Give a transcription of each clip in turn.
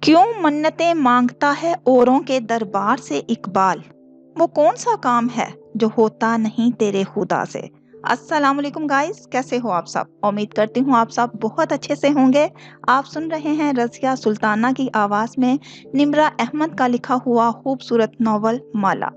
क्यों मन्नतें मांगता है औरों के दरबार से इकबाल। वो कौन सा काम है जो होता नहीं तेरे खुदा से। अस्सलाम वालेकुम गाइस, कैसे हो आप सब। उम्मीद करती हूँ आप सब बहुत अच्छे से होंगे। आप सुन रहे हैं रज़िया सुल्ताना की आवाज में निम्रा अहमद का लिखा हुआ खूबसूरत नॉवल माला।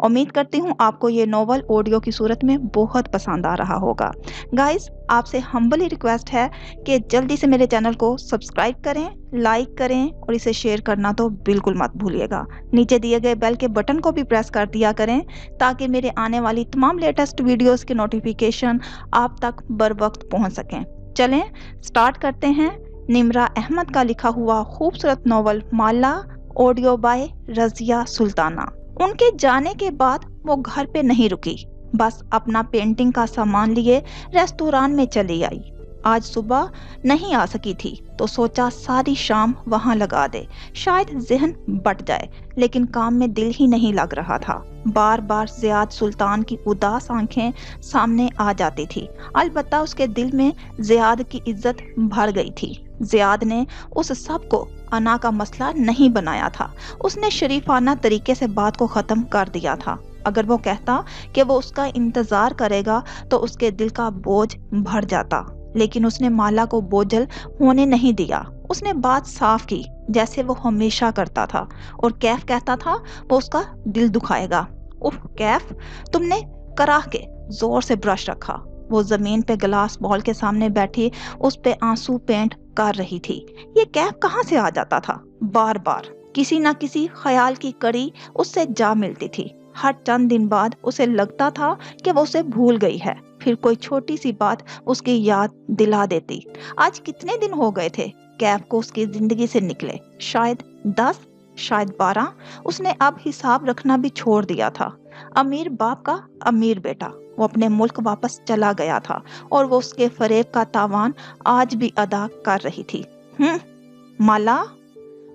उम्मीद करती हूँ आपको ये नॉवल ऑडियो की सूरत में बहुत पसंद आ रहा होगा। गाइस, आपसे हम्बली रिक्वेस्ट है कि जल्दी से मेरे चैनल को सब्सक्राइब करें, लाइक करें और इसे शेयर करना तो बिल्कुल मत भूलिएगा। नीचे दिए गए बेल के बटन को भी प्रेस कर दिया करें ताकि मेरे आने वाली तमाम लेटेस्ट वीडियोस की नोटिफिकेशन आप तक बर वक्त पहुंच सकें। चलें स्टार्ट करते हैं निम्रा अहमद का लिखा हुआ खूबसूरत नॉवल माला, ऑडियो बाय रज़िया सुल्ताना। उनके जाने के बाद वो घर पे नहीं रुकी, बस अपना पेंटिंग का सामान लिए रेस्टोरेंट में चली आई। आज सुबह नहीं आ सकी थी तो सोचा सारी शाम वहां लगा दे, शायद ज़हन बट जाए, लेकिन काम में दिल ही नहीं लग रहा था। बार बार ज़ियाद सुल्तान की उदास आंखें सामने आ जाती थी। अलबत्ता उसके दिल में ज़ियाद की इज्जत भर गई थी। ज़ियाद ने उस सब को अना का मसला नहीं बनाया था। उसने शरीफाना तरीके से बात को ख़त्म कर दिया था। अगर वो कहता कि वो उसका इंतज़ार करेगा तो उसके दिल का बोझ भर जाता, लेकिन उसने माला को बोझल होने नहीं दिया। उसने बात साफ की जैसे वो हमेशा करता था, और कैफ कहता था वो उसका दिल दुखाएगा। उफ कैफ, तुमने कराह के जोर से ब्रश रखा। वो जमीन पे ग्लास बॉल के सामने बैठी उस पे आंसू पेंट कर रही थी। ये कैफ कहाँ से आ जाता था। बार बार किसी न किसी ख्याल की कड़ी उससे जा मिलती थी। हर चंद दिन बाद उसे लगता था कि वो उसे भूल गई है, फिर कोई छोटी सी बात उसकी याद दिला देती। आज कितने दिन हो गए थे कैफ को उसकी जिंदगी से निकले, शायद 10, शायद 12। उसने अब हिसाब रखना भी छोड़ दिया था। अमीर बाप का अमीर बेटा, वो अपने मुल्क वापस चला गया था और वो उसके फरेब का तावान आज भी अदा कर रही थी। माला,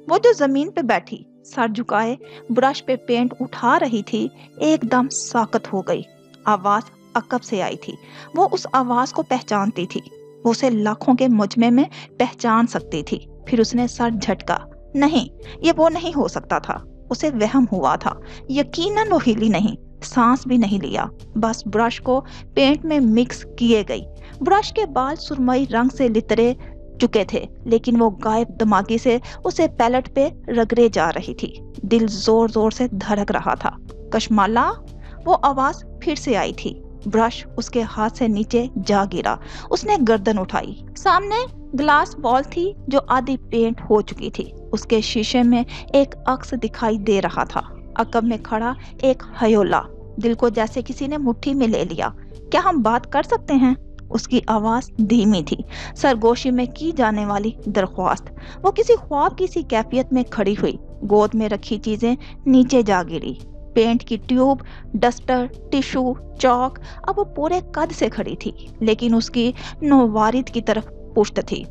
वो जो जमीन पे बैठी सर झुकाए ब्रश पे पेंट उठा रही थी, एकदम साकत हो गई। आवाज अकब से आई थी। वो उस आवाज को पहचानती थी। वो उसे लाखों के मुजमे में पहचान सकती थी। फिर उसने सर झटका। नहीं, ये वो नहीं हो सकता था। उसे वहम हुआ था। यकीनन वो हिली नहीं, सांस भी नहीं लिया, बस ब्रश को पेंट में मिक्स किए गई। ब्रश के बाल सुरमई रंग से लितरे चुके थे, लेकिन वो गायब दिमागी से उसे पैलेट पे रगड़े जा रही थी। दिल जोर जोर से धड़क रहा था। कशमाला, वो आवाज फिर से आई थी। ब्रश उसके हाथ से नीचे जा गिरा। उसने गर्दन उठाई। सामने ग्लास बॉल थी जो आधी पेंट हो चुकी थी। उसके शीशे में एक अक्स दिखाई दे रहा था। अकब में खड़ा एक हयोला। दिल को जैसे किसी ने मुट्ठी में ले लिया। क्या हम बात कर सकते हैं? उसकी आवाज धीमी थी, सरगोशी में की जाने वाली दरख्वास्त। वो किसी ख्वाब की सी कैफियत में खड़ी हुई। गोद में रखी चीजें नीचे जा गिरी। पेंट की ट्यूब, डस्टर, टिश्यू, चौक। अब वो पूरे कद से खड़ी थी, लेकिन उसकी नौवारिद की तरफ पुश्त थी।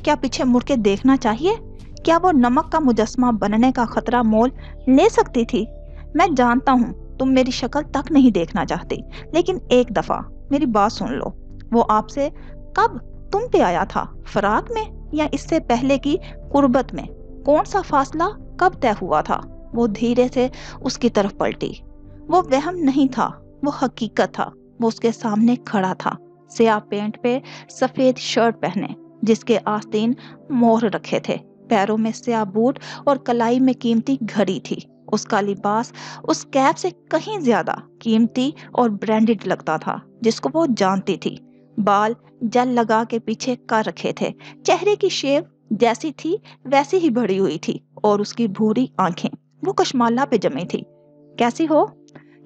क्या पीछे मुड़ के देखना चाहिए? क्या वो नमक का मुजस्मा बनने का खतरा मोल ले सकती थी? मैं जानता हूँ तुम मेरी शक्ल तक नहीं देखना चाहती, लेकिन एक दफा मेरी बात सुन लो। वो आपसे कब तुम पे आया था? फराक में या इससे पहले की कुर्बत में? कौन सा फासला कब तय हुआ था? वो धीरे से उसकी तरफ पलटी। वो वहम नहीं था, वो हकीकत था। वो उसके सामने खड़ा था, स्याह पेंट पे सफेद शर्ट पहने, जिसके आस्तीन मोहर रखे थे। पैरों में स्याह बूट और कलाई में कीमती घड़ी थी। उसका लिबास उस कैप से कहीं ज्यादा कीमती और ब्रांडेड लगता था, जिसको वो जानती थी। बाल जल लगा के पीछे कर रखे थे। चेहरे की शेव जैसी थी वैसी ही बढ़ी हुई थी, और उसकी भूरी आंखें वो कशमाला पे जमी थी। कैसी हो?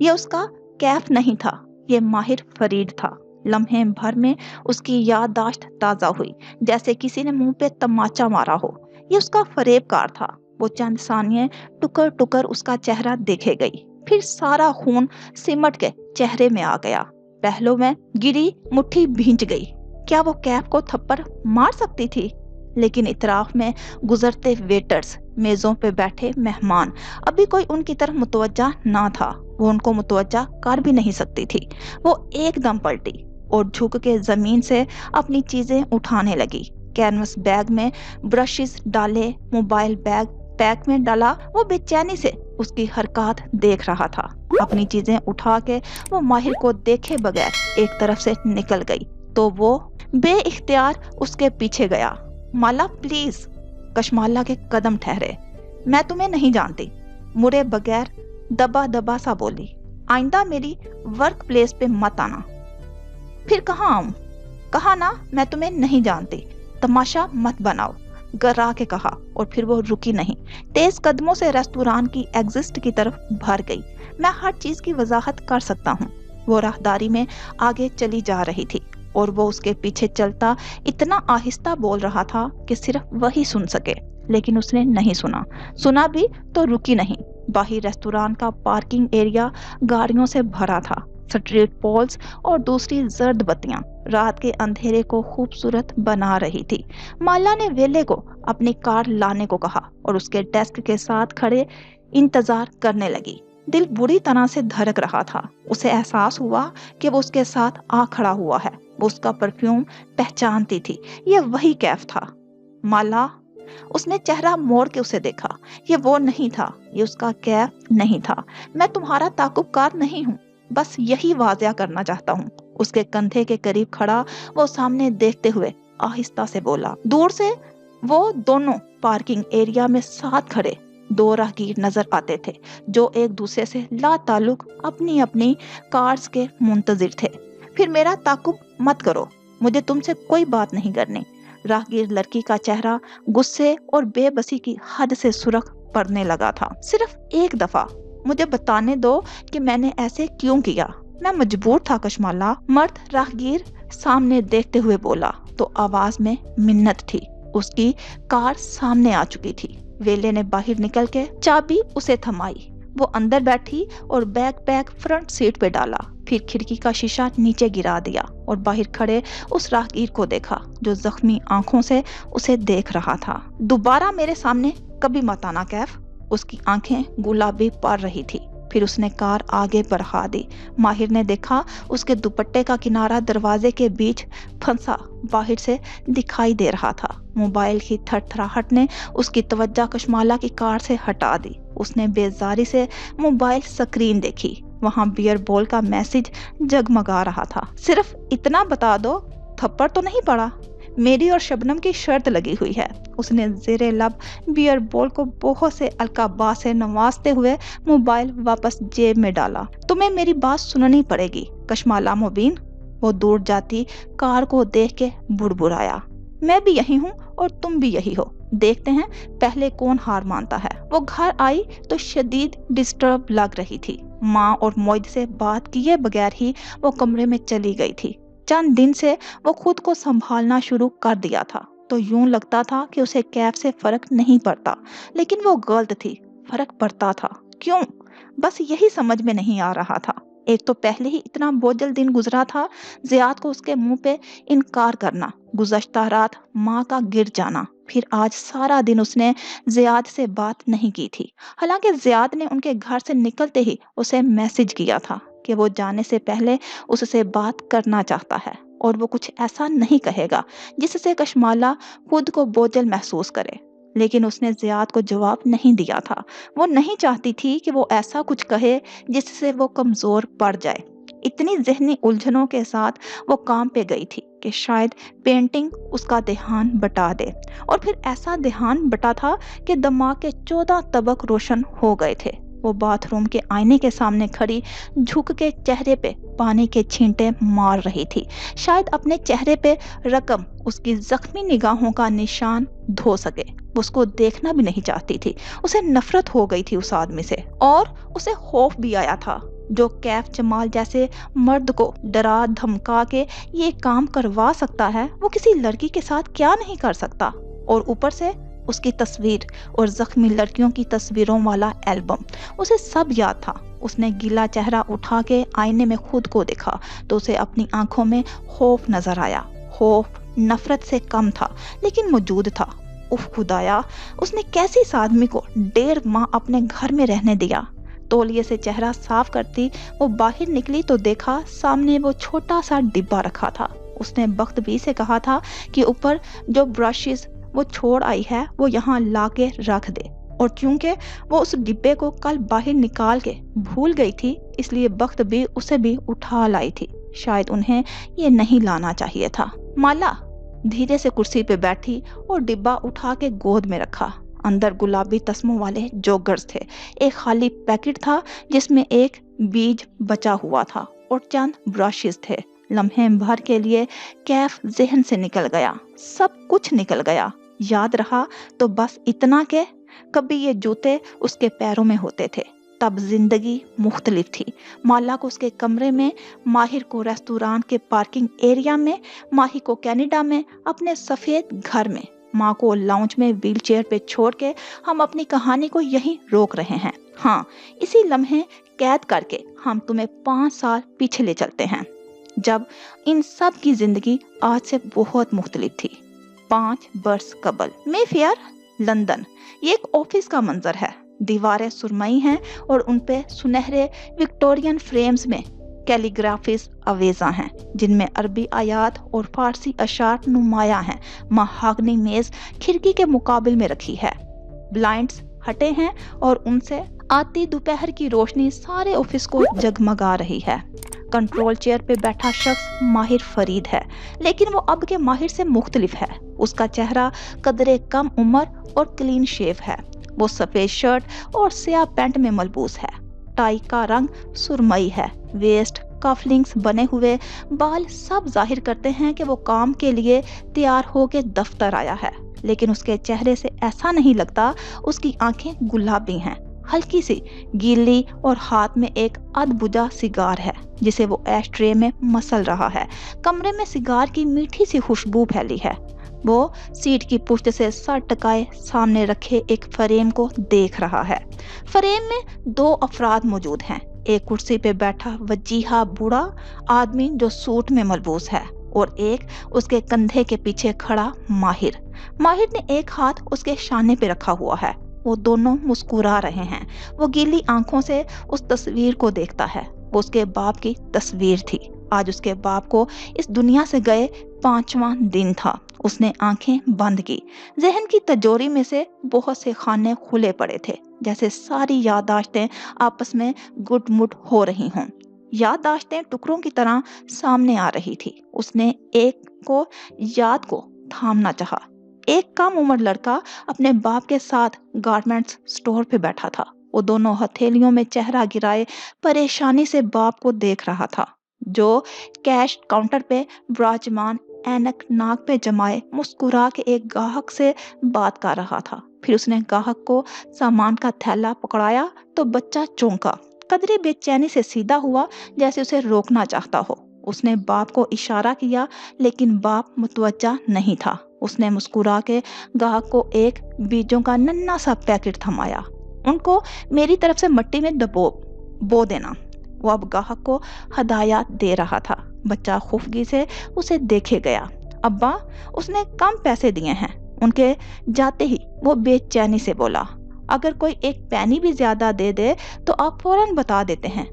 ये उसका कैफ नहीं था, ये माहिर फरीद था। लम्हे भर में उसकी याददाश्त ताजा हुई, जैसे किसी ने मुंह पे तमाचा मारा हो। ये उसका फरेबकार था। वो चंद सानिये टुकर टुकर उसका चेहरा देखे गई, फिर सारा खून सिमट के चेहरे में आ गया। पहलों में गिरी मुट्ठी भींच गई। क्या वो कैफ को थप्पड़ मार सकती थी? लेकिन इतराफ में गुजरते वेटर्स, मेजों पे बैठे मेहमान, अभी कोई उनकी तरफ मुतवज्जा ना था। वो उनको मुतवज्जा कर भी नहीं सकती थी। वो एकदम पलटी और झुक के जमीन से अपनी चीजें उठाने लगी। कैनवस बैग में ब्रशेस डाले, मोबाइल बैग पैक में डाला। वो बेचैनी से उसकी हरकत देख रहा था। अपनी चीजें उठा के वो माहिर को देखे बगैर एक तरफ से निकल गई तो वो बेइख्तियार उसके पीछे गया। माला प्लीज। कशमाला के कदम ठहरे। मैं तुम्हें नहीं जानती, मुड़े बगैर दबा दबा सा बोली। आइंदा मेरी वर्क प्लेस पे मत आना। फिर कहाँ आऊं? कहा ना मैं तुम्हें नहीं जानती, तमाशा मत बनाओ, गर्रा के कहा। और फिर वो रुकी नहीं, तेज कदमों से रेस्तोरां की एग्जिट की तरफ भर गई। मैं हर चीज की वजाहत कर सकता हूँ। वो राहदारी में आगे चली जा रही थी और वो उसके पीछे चलता इतना आहिस्ता बोल रहा था कि सिर्फ वही सुन सके, लेकिन उसने नहीं सुना भी तो रुकी नहीं। बाहर रेस्तोरां का पार्किंग एरिया गाड़ियों से भरा था। स्ट्रीट पोल्स और दूसरी जर्द बत्तियां रात के अंधेरे को खूबसूरत बना रही थी। माला ने वेले को अपनी कार लाने को कहा और उसके डेस्क के साथ खड़े इंतजार करने लगी। दिल बुरी तरह से धड़क रहा था। उसे एहसास हुआ कि वो उसके साथ आ खड़ा हुआ है। वो उसका परफ्यूम पहचानती थी। ये वही कैफ था। माला, उसने चेहरा मोड़ के उसे देखा। ये वो नहीं था, ये उसका कैफ नहीं था। मैं तुम्हारा ताकुबकार नहीं हूँ, बस यही वाज़िया करना चाहता हूँ। उसके कंधे के करीब खड़ा वो सामने देखते हुए आहिस्ता से बोला। दूर से वो दोनों पार्किंग एरिया में साथ खड़े दो राहगीर नजर आते थे जो एक दूसरे से लाताल्लुक अपनी अपनी कार्स के मुंतजिर थे। फिर मेरा ताकुब मत करो, मुझे तुमसे कोई बात नहीं करनी। राहगीर लड़की का चेहरा गुस्से और बेबसी की हद से सुर्ख पड़ने लगा था। सिर्फ एक दफा मुझे बताने दो कि मैंने ऐसे क्यों किया। मैं मजबूर था कशमाला, मर्द राहगीर सामने देखते हुए बोला तो आवाज में मिन्नत थी। उसकी कार सामने आ चुकी थी। वेले ने बाहर निकल के चाबी उसे थमाई। वो अंदर बैठी और बैग फ्रंट सीट पे डाला। फिर खिड़की का शीशा नीचे गिरा दिया और बाहर खड़े उस राहगीर को देखा जो जख्मी आंखों से उसे देख रहा था। दोबारा मेरे सामने कभी मत आना कैफ। उसकी आंखें गुलाबी पड़ रही थी। फिर उसने कार आगे बढ़ा दी। माहिर ने देखा उसके दुपट्टे का किनारा दरवाजे के बीच फंसा बाहर से दिखाई दे रहा था। मोबाइल की थरथराहट ने उसकी तवज्जो कशमाला की कार से हटा दी। उसने बेजारी से मोबाइल स्क्रीन देखी। वहां बियर बॉल का मैसेज जगमगा रहा था। सिर्फ इतना बता दो, थप्पड़ तो नहीं पड़ा? मेरी और शबनम की शर्त लगी हुई है। उसने जेरे लब बियर बॉल को बहुत से अलकाबा से नवाजते हुए मोबाइल वापस जेब में डाला। तुम्हें मेरी बात सुननी पड़ेगी कशमाला मुबीन। वो दूर जाती कार को देख के बुड़बुड़ाया। मैं भी यही हूँ और तुम भी यही हो। देखते हैं पहले कौन हार मानता है। वो घर आई तो शदीद डिस्टर्ब लग रही थी। माँ और मोइद से बात किए बगैर ही वो कमरे में चली गई थी। चंद दिन से वो खुद को संभालना शुरू कर दिया था तो यूं लगता था कि उसे कैफ से फर्क नहीं पड़ता, लेकिन वो गलत थी। फर्क पड़ता था। क्यों? बस यही समझ में नहीं आ रहा था। एक तो पहले ही इतना बोझल दिन गुजरा था, जियाद को उसके मुंह पे इनकार करना, गुज़श्ता रात माँ का गिर जाना, फिर आज सारा दिन उसने जियाद से बात नहीं की थी। हालांकि जियाद ने उनके घर से निकलते ही उसे मैसेज किया था कि वो जाने से पहले उससे बात करना चाहता है और वो कुछ ऐसा नहीं कहेगा जिससे कशमाला खुद को बोझल महसूस करे। लेकिन उसने जियाद को जवाब नहीं दिया था। वो नहीं चाहती थी कि वो ऐसा कुछ कहे जिससे वो कमजोर पड़ जाए। इतनी जहनी उलझनों के साथ वो काम पे गई थी कि शायद पेंटिंग उसका ध्यान बटा दे। और फिर ऐसा ध्यान बटा था कि दिमाग के 14 तबक रोशन हो गए थे। वो बाथरूम के आईने के सामने खड़ी झुक के चेहरे पे पानी के छींटे मार रही थी। शायद अपने चेहरे पे रकम उसकी जख्मी निगाहों का निशान धो सके। वो उसको देखना भी नहीं चाहती थी। उसे नफरत हो गई थी उस आदमी से और उसे खौफ भी आया था। जो कैफ जमाल जैसे मर्द को डरा धमका के ये काम करवा सकता है, वो किसी लड़की के साथ क्या नहीं कर सकता। और ऊपर से उसकी तस्वीर और जख्मी लड़कियों की तस्वीरों वाला एल्बम, उसे सब याद था। उसने गीला चेहरा उठा के आईने में खुद को देखा तो उसे अपनी आंखों में खौफ नजर आया। खौफ नफरत से कम था लेकिन मौजूद था। उफ खुदाया, उसने कैसे इस आदमी को 1.5 माह अपने घर में रहने दिया। तौलिए से चेहरा साफ करती वो बाहर निकली तो देखा सामने वो छोटा सा डिब्बा रखा था। उसने बख्तबी से कहा था कि ऊपर जो ब्रशेस वो छोड़ आई है वो यहाँ ला के रख दे। और चूंकि वो उस डिब्बे को कल बाहर निकाल के भूल गई थी, इसलिए वक्त भी उसे भी उठा लाई थी। शायद उन्हें ये नहीं लाना चाहिए था। माला धीरे से कुर्सी पे बैठी और डिब्बा उठा के गोद में रखा। अंदर गुलाबी तस्मों वाले जोगर्स थे। एक खाली पैकेट था जिसमें एक बीज बचा हुआ था और चंद ब्रशेस थे। लम्हे भर के लिए कैफ जहन से निकल गया, सब कुछ निकल गया। याद रहा तो बस इतना के कभी ये जूते उसके पैरों में होते थे। तब जिंदगी मुख्तलिफ थी। माला को उसके कमरे में, माहिर को रेस्टोरेंट के पार्किंग एरिया में, माही को कनाडा में अपने सफेद घर में, माँ को लाउंज में व्हीलचेयर पे छोड़ के हम अपनी कहानी को यहीं रोक रहे हैं। हाँ, इसी लम्हे कैद करके हम तुम्हें 5 साल पीछे ले चलते हैं, जब इन सब की जिंदगी आज से बहुत मुख्तलिफ थी। 5 बरस कबल। Mayfair, London. ये एक ऑफिस का मंजर है। दीवारें सुरमई हैं और उनपे सुनहरे विक्टोरियन फ्रेम्स में कैलीग्राफिस अवेजा हैं, जिनमें अरबी आयात और फारसी अशार नुमाया हैं। महागनी मेज खिड़की के मुकाबिल में रखी है। ब्लाइंड्स हटे हैं और उनसे आती दोपहर की रोशनी सारे ऑफिस को जगमगा रही है। कंट्रोल चेयर पे बैठा शख्स माहिर फरीद है, लेकिन वो अब के माहिर से मुख्तलिफ है। उसका चेहरा कदरे कम उम्र और क्लीन शेव है। वो सफेद शर्ट और स्याह पैंट में मलबूस है। टाई का रंग सुरमई है। वेस्ट, कफलिंग्स बने हुए बाल सब जाहिर करते हैं कि वो काम के लिए तैयार होके दफ्तर आया है। लेकिन उसके चेहरे से ऐसा नहीं लगता। उसकी आंखें गुलाबी हैं, हल्की सी गीली, और हाथ में एक अधबुझा सिगार है जिसे वो एश ट्रे में मसल रहा है। कमरे में सिगार की मीठी सी खुशबू फैली है। वो सीट की पुश्त से सर टकाए सामने रखे एक फ्रेम को देख रहा है। फ्रेम में 2 अफराद मौजूद हैं। एक कुर्सी पे बैठा वजीहा बूढ़ा आदमी जो सूट में मलबूस है, और एक उसके कंधे के पीछे खड़ा माहिर। माहिर ने एक हाथ उसके शाने पे रखा हुआ है। वो दोनों मुस्कुरा रहे हैं। वो गीली आंखों से उस तस्वीर को देखता है। वो उसके बाप की तस्वीर थी। आज उसके बाप को इस दुनिया से गए 5वां दिन था। उसने आंखें बंद की। जहन की तिजोरी में से बहुत से खाने खुले पड़े थे, जैसे सारी याददाश्तें आपस में गुटमुट हो रही हों। याददाश्तें टुकड़ों की तरह सामने आ रही थी। उसने एक को याद को थामना चाहा। एक कम उम्र लड़का अपने बाप के साथ गारमेंट्स स्टोर पे बैठा था। वो दोनों हथेलियों में चेहरा गिराए परेशानी से बाप को देख रहा था, जो कैश काउंटर पे विराजमान ऐनक नाक पे जमाए मुस्कुरा के एक गाहक से बात कर रहा था। फिर उसने गाहक को सामान का थैला पकड़ाया तो बच्चा चौंका, कदरे बेचैनी से सीधा हुआ, जैसे उसे रोकना चाहता हो। उसने बाप को इशारा किया, लेकिन बाप मुतवज्जा नहीं था। उसने मुस्कुरा के गाहक को एक बीजों का नन्हा सा पैकेट थमाया। उनको मेरी तरफ से मिट्टी में बो देना। वो अब गाहक को हदायत दे रहा था। बच्चा खुफगी से उसे देखे गया। अब्बा, उसने कम पैसे दिए हैं। उनके जाते ही वो बेचैनी से बोला, अगर कोई एक पैनी भी ज्यादा दे दे तो आप फौरन बता देते हैं,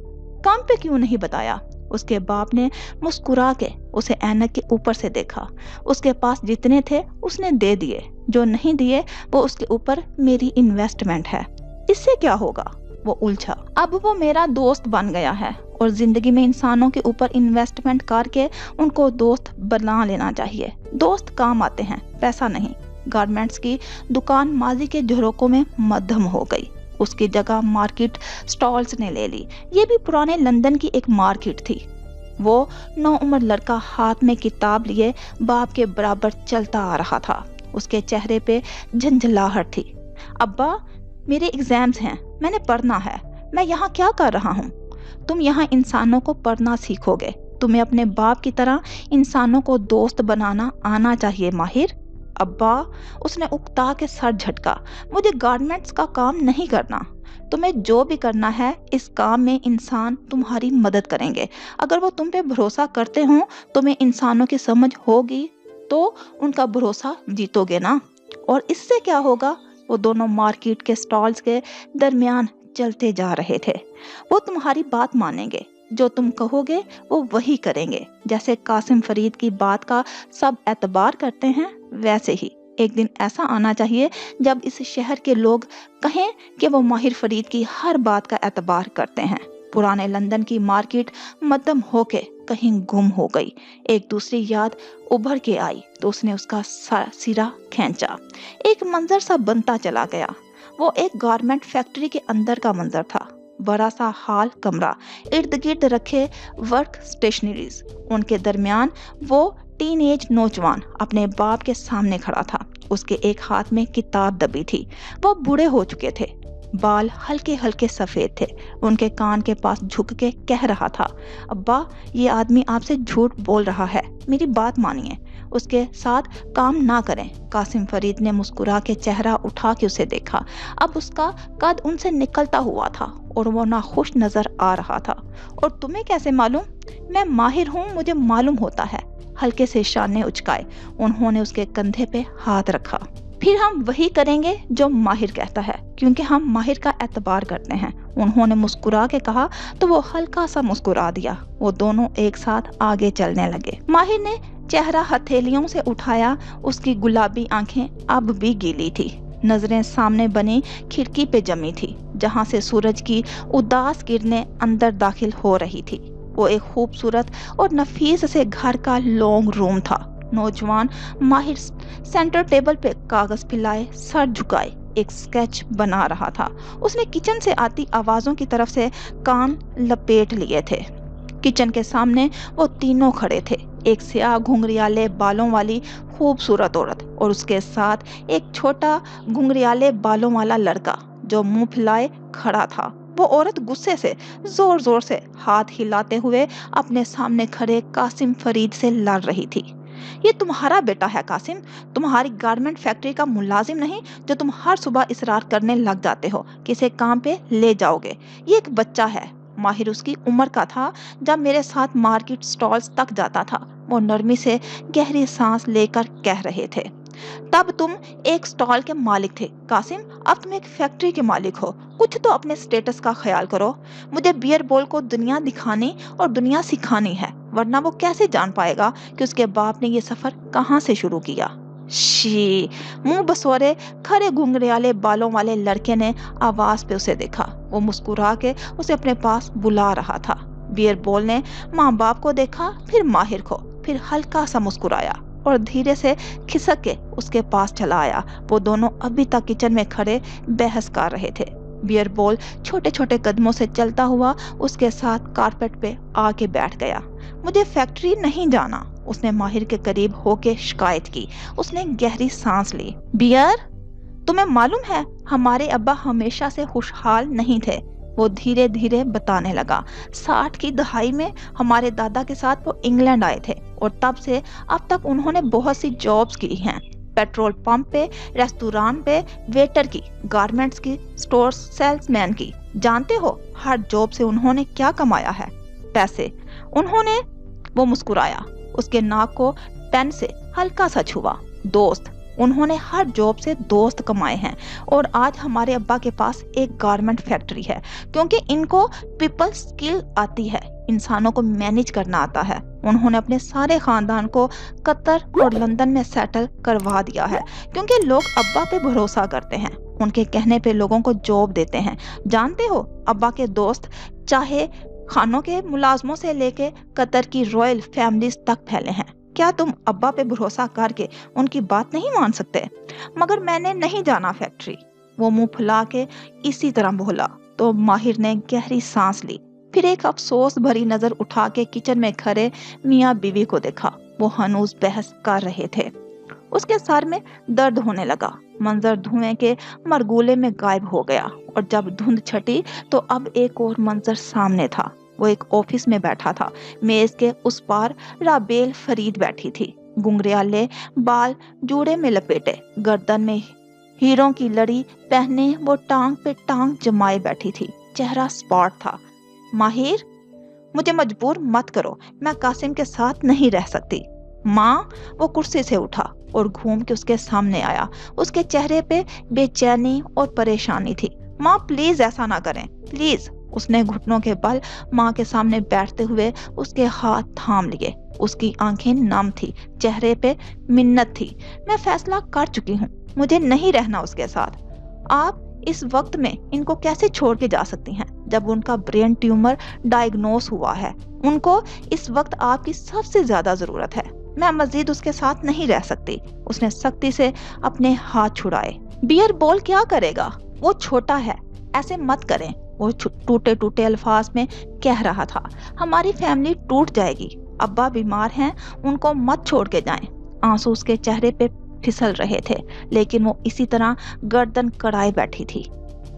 कम पे क्यों नहीं बताया? उसके बाप ने मुस्कुरा के उसे ऐनक के ऊपर से देखा। उसके पास जितने थे उसने दे दिए, जो नहीं दिए वो उसके ऊपर मेरी इन्वेस्टमेंट है। इससे क्या होगा? वो उलझा। अब वो मेरा दोस्त बन गया है और जिंदगी में इंसानों के ऊपर इन्वेस्टमेंट करके उनको दोस्त बना लेना चाहिए। दोस्त काम आते हैं, पैसा नहीं। गारमेंट्स की दुकान माजी के झरोकों में मध्यम हो गई। उसकी जगह मार्केट स्टॉल्स ने ले ली। ये भी पुराने लंदन की एक मार्केट थी। वो 9 उम्र लड़का हाथ में किताब लिए बाप के बराबर चलता आ रहा था। उसके चेहरे पे झंझलाहट थी। अब्बा, मेरे एग्जाम्स हैं, मैंने पढ़ना है। मैं यहाँ क्या कर रहा हूँ? तुम यहाँ इंसानों को पढ़ना सीखोगे। तुम्हें अपने बाप की तरह इंसानों को दोस्त बनाना आना चाहिए माहिर। अब्बा, उसने उकता के सर झटका। मुझे गारमेंट्स का काम नहीं करना। तुम्हें जो भी करना है, इस काम में इंसान तुम्हारी मदद करेंगे। अगर वो तुम पे भरोसा करते हो, तुम्हें इंसानों की समझ होगी तो उनका भरोसा जीतोगे ना। और इससे क्या होगा? वो दोनों मार्केट के स्टॉल्स के दरमियान चलते जा रहे थे। वो तुम्हारी बात मानेंगे, जो तुम कहोगे वो वही करेंगे। जैसे कासिम फरीद की बात का सब एतबार करते हैं, वैसे ही एक दिन ऐसा आना चाहिए जब इस शहर के लोग कहें कि वो माहिर फरीद की हर बात का एतबार करते हैं। पुराने लंदन की मार्केट मध्यम होके कहीं गुम हो गई। एक दूसरी याद उभर के आई तो उसने उसका सिरा खींचा। एक मंजर सा बनता चला गया। वो एक गारमेंट फैक्ट्री के अंदर का मंजर था। बड़ा सा हॉल कमरा, इर्द गिर्द रखे वर्क स्टेशनरीज, उनके दरमियान वो टीनेज नौजवान अपने बाप के सामने खड़ा था। उसके एक हाथ में किताब दबी थी। वो बूढ़े हो चुके थे, बाल हल्के हल्के सफेद थे। उनके कान के पास झुक के कह रहा था, अब्बा ये आदमी आपसे झूठ बोल रहा है, मेरी बात मानिए, उसके साथ काम ना करें। कासिम फरीद ने मुस्कुरा के चेहरा उठा के उसे देखा। अब उसका कद उनसे निकलता हुआ था और वो नाखुश नजर आ रहा था। और तुम्हें कैसे मालूम? मैं माहिर हूँ, मुझे मालूम होता है। हल्के से शाने उचकाए उन्होंने उसके कंधे पे हाथ रखा। फिर हम वही करेंगे जो माहिर कहता है, क्योंकि हम माहिर का एतबार करते हैं, उन्होंने मुस्कुरा के कहा। तो वो हल्का सा मुस्कुरा दिया। वो दोनों एक साथ आगे चलने लगे। माहिर ने चेहरा हथेलियों से उठाया। उसकी गुलाबी आंखें अब भी गीली थी। नजरें सामने बनी खिड़की पे जमी थी, जहां से सूरज की उदास किरणें अंदर दाखिल हो रही थी। वो एक खूबसूरत और नफीस से घर का लॉन्ग रूम था। नौजवान माहिर सेंटर टेबल पे कागज फैलाए सर झुकाए एक स्केच बना रहा था। उसने किचन से आती आवाजों की तरफ से कान लपेट लिए थे। किचन के सामने वो तीनों खड़े थे, एक स्याह घुंघरियाले बालों वाली खूबसूरत औरत और उसके साथ एक छोटा घुंघरियाले बालों वाला लड़का जो मुंह फुलाए खड़ा था। वो औरत गुस्से से जोर जोर से हाथ हिलाते हुए अपने सामने खड़े कासिम फरीद से लड़ रही थी। ये तुम्हारा बेटा है कासिम, तुम्हारी गारमेंट फैक्ट्री का मुलाजिम नहीं जो तुम हर सुबह इसरार करने लग जाते हो कि इसे काम पे ले जाओगे। ये एक बच्चा है। माहिर उसकी उम्र का था जब मेरे साथ मार्केट स्टॉल्स तक जाता था। वो नरमी से गहरी सांस लेकर कह रहे थे, तब तुम एक स्टॉल के मालिक थे कासिम, अब तुम एक फैक्ट्री के मालिक हो। कुछ तो अपने स्टेटस का ख्याल करो। मुझे बियर बॉल को दुनिया दिखानी और दुनिया सिखानी है, वरना वो कैसे जान पाएगा कि उसके बाप ने ये सफर कहाँ से शुरू किया। शी, मुंह बसोरे खरे घुंघरियाले बालों वाले लड़के ने आवाज पे उसे देखा। वो मुस्कुरा के उसे अपने पास बुला रहा था। बियर बॉल ने माँ बाप को देखा, फिर माहिर को, फिर हल्का सा मुस्कुराया और धीरे से खिसक के उसके पास चला आया। वो दोनों अभी तक किचन में खड़े बहस कर रहे थे। बियर बॉल छोटे छोटे कदमों से चलता हुआ उसके साथ कारपेट पे आके बैठ गया। मुझे फैक्ट्री नहीं जाना, उसने माहिर के करीब होके शिकायत की। उसने गहरी सांस ली। बियर, तुम्हें मालूम है हमारे अब्बा हमेशा से खुशहाल नहीं थे, वो धीरे धीरे बताने लगा। 60 की दहाई में हमारे दादा के साथ वो इंग्लैंड आए थे और तब से अब तक उन्होंने बहुत सी जॉब्स की हैं। पेट्रोल पंप पे, रेस्टोरेंट पे, वेटर की, गारमेंट्स की, स्टोर सेल्समैन की। जानते हो हर जॉब से उन्होंने क्या कमाया है? पैसे। उन्होंने, वो मुस्कुराया, उसके नाक को पेन से हल्का सा छुआ। दोस्त, उन्होंने हर जॉब से दोस्त कमाए हैं और आज हमारे अब्बा के पास एक गारमेंट फैक्ट्री है क्योंकि इनको पीपल स्किल आती है, इंसानों को मैनेज करना आता है। उन्होंने अपने सारे खानदान को कतर और लंदन में सेटल करवा दिया है क्योंकि लोग अब्बा पे भरोसा करते हैं, उनके कहने पे लोगों को जॉब देते हैं। जानते हो अब्बा के दोस्त चाहे खानों के मुलाजमों से लेके कतर की रॉयल फैमिलीज तक फैले हैं। क्या तुम अब्बा पे भरोसा करके उनकी बात नहीं मान सकते? मगर मैंने नहीं जाना फैक्ट्री, वो मुंह फुला के इसी तरह बोला। तो माहिर ने गहरी सांस ली, फिर एक अफसोस भरी नजर उठा के किचन में खड़े मियाँ बीवी को देखा। वो हनूज बहस कर रहे थे। उसके सर में दर्द होने लगा। मंजर धुएं के मरगुले में गायब हो गया और जब धुंध छटी तो अब एक और मंजर सामने था। वो एक ऑफिस में बैठा था। मेज के उस पार राबेल फरीद बैठी थी, घुंघरियाले बाल जूड़े में लपेटे, गर्दन में हीरों की लड़ी पहने वो टांग पे टांग जमाए बैठी थी। चेहरा स्पॉट था। माहिर, मुझे मजबूर मत करो, मैं कासिम के साथ नहीं रह सकती। माँ, वो कुर्सी से उठा और घूम के उसके सामने आया। उसके चेहरे पे बेचैनी और परेशानी थी। माँ प्लीज ऐसा ना करें, प्लीज, اس نے घुटनों के बल माँ के सामने बैठते हुए उसके हाथ थाम लिए। उसकी आंखें नम थी, चेहरे पे मिन्नत थी। मैं फैसला कर चुकी हूँ, मुझे नहीं रहना उसके साथ। आप इस वक्त में इनको कैसे छोड़ के जा सकती हैं जब उनका ब्रेन ट्यूमर डायग्नोस हुआ है? उनको इस वक्त आपकी सबसे ज्यादा जरूरत है। मैं मजीद उसके साथ नहीं रह सकती। उसने सख्ती से अपने हाथ छुड़ाए। बियर बॉल क्या करेगा? वो छोटा है, ऐसे मत करें, वो टूटे टूटे अल्फाज में कह रहा था। हमारी फैमिली टूट जाएगी। अब्बा बीमार हैं, उनको मत छोड़ के जाएं। आंसू उसके चेहरे पे फिसल रहे थे, लेकिन वो इसी तरह गर्दन कड़ाए बैठी थी।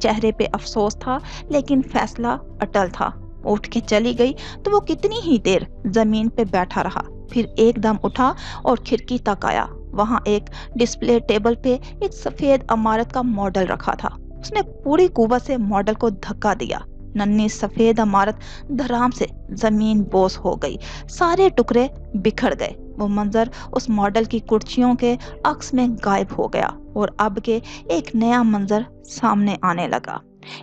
चेहरे पे अफसोस था, लेकिन फैसला अटल था। उठ के चली गई तो वो कितनी ही देर जमीन पे बैठा रहा, फिर एकदम उठा और खिड़की तक आया। वहां एक डिस्प्ले टेबल पे एक सफेद इमारत का मॉडल रखा था। उसने पूरी कुव्वत से मॉडल को धक्का दिया। नन्ही सफेद इमारत धड़ाम से जमीन बोस हो गई, सारे टुकड़े बिखर गए। वो मंजर उस मॉडल की कुर्सियों के अक्स में गायब हो गया और अब के एक नया मंजर सामने आने लगा।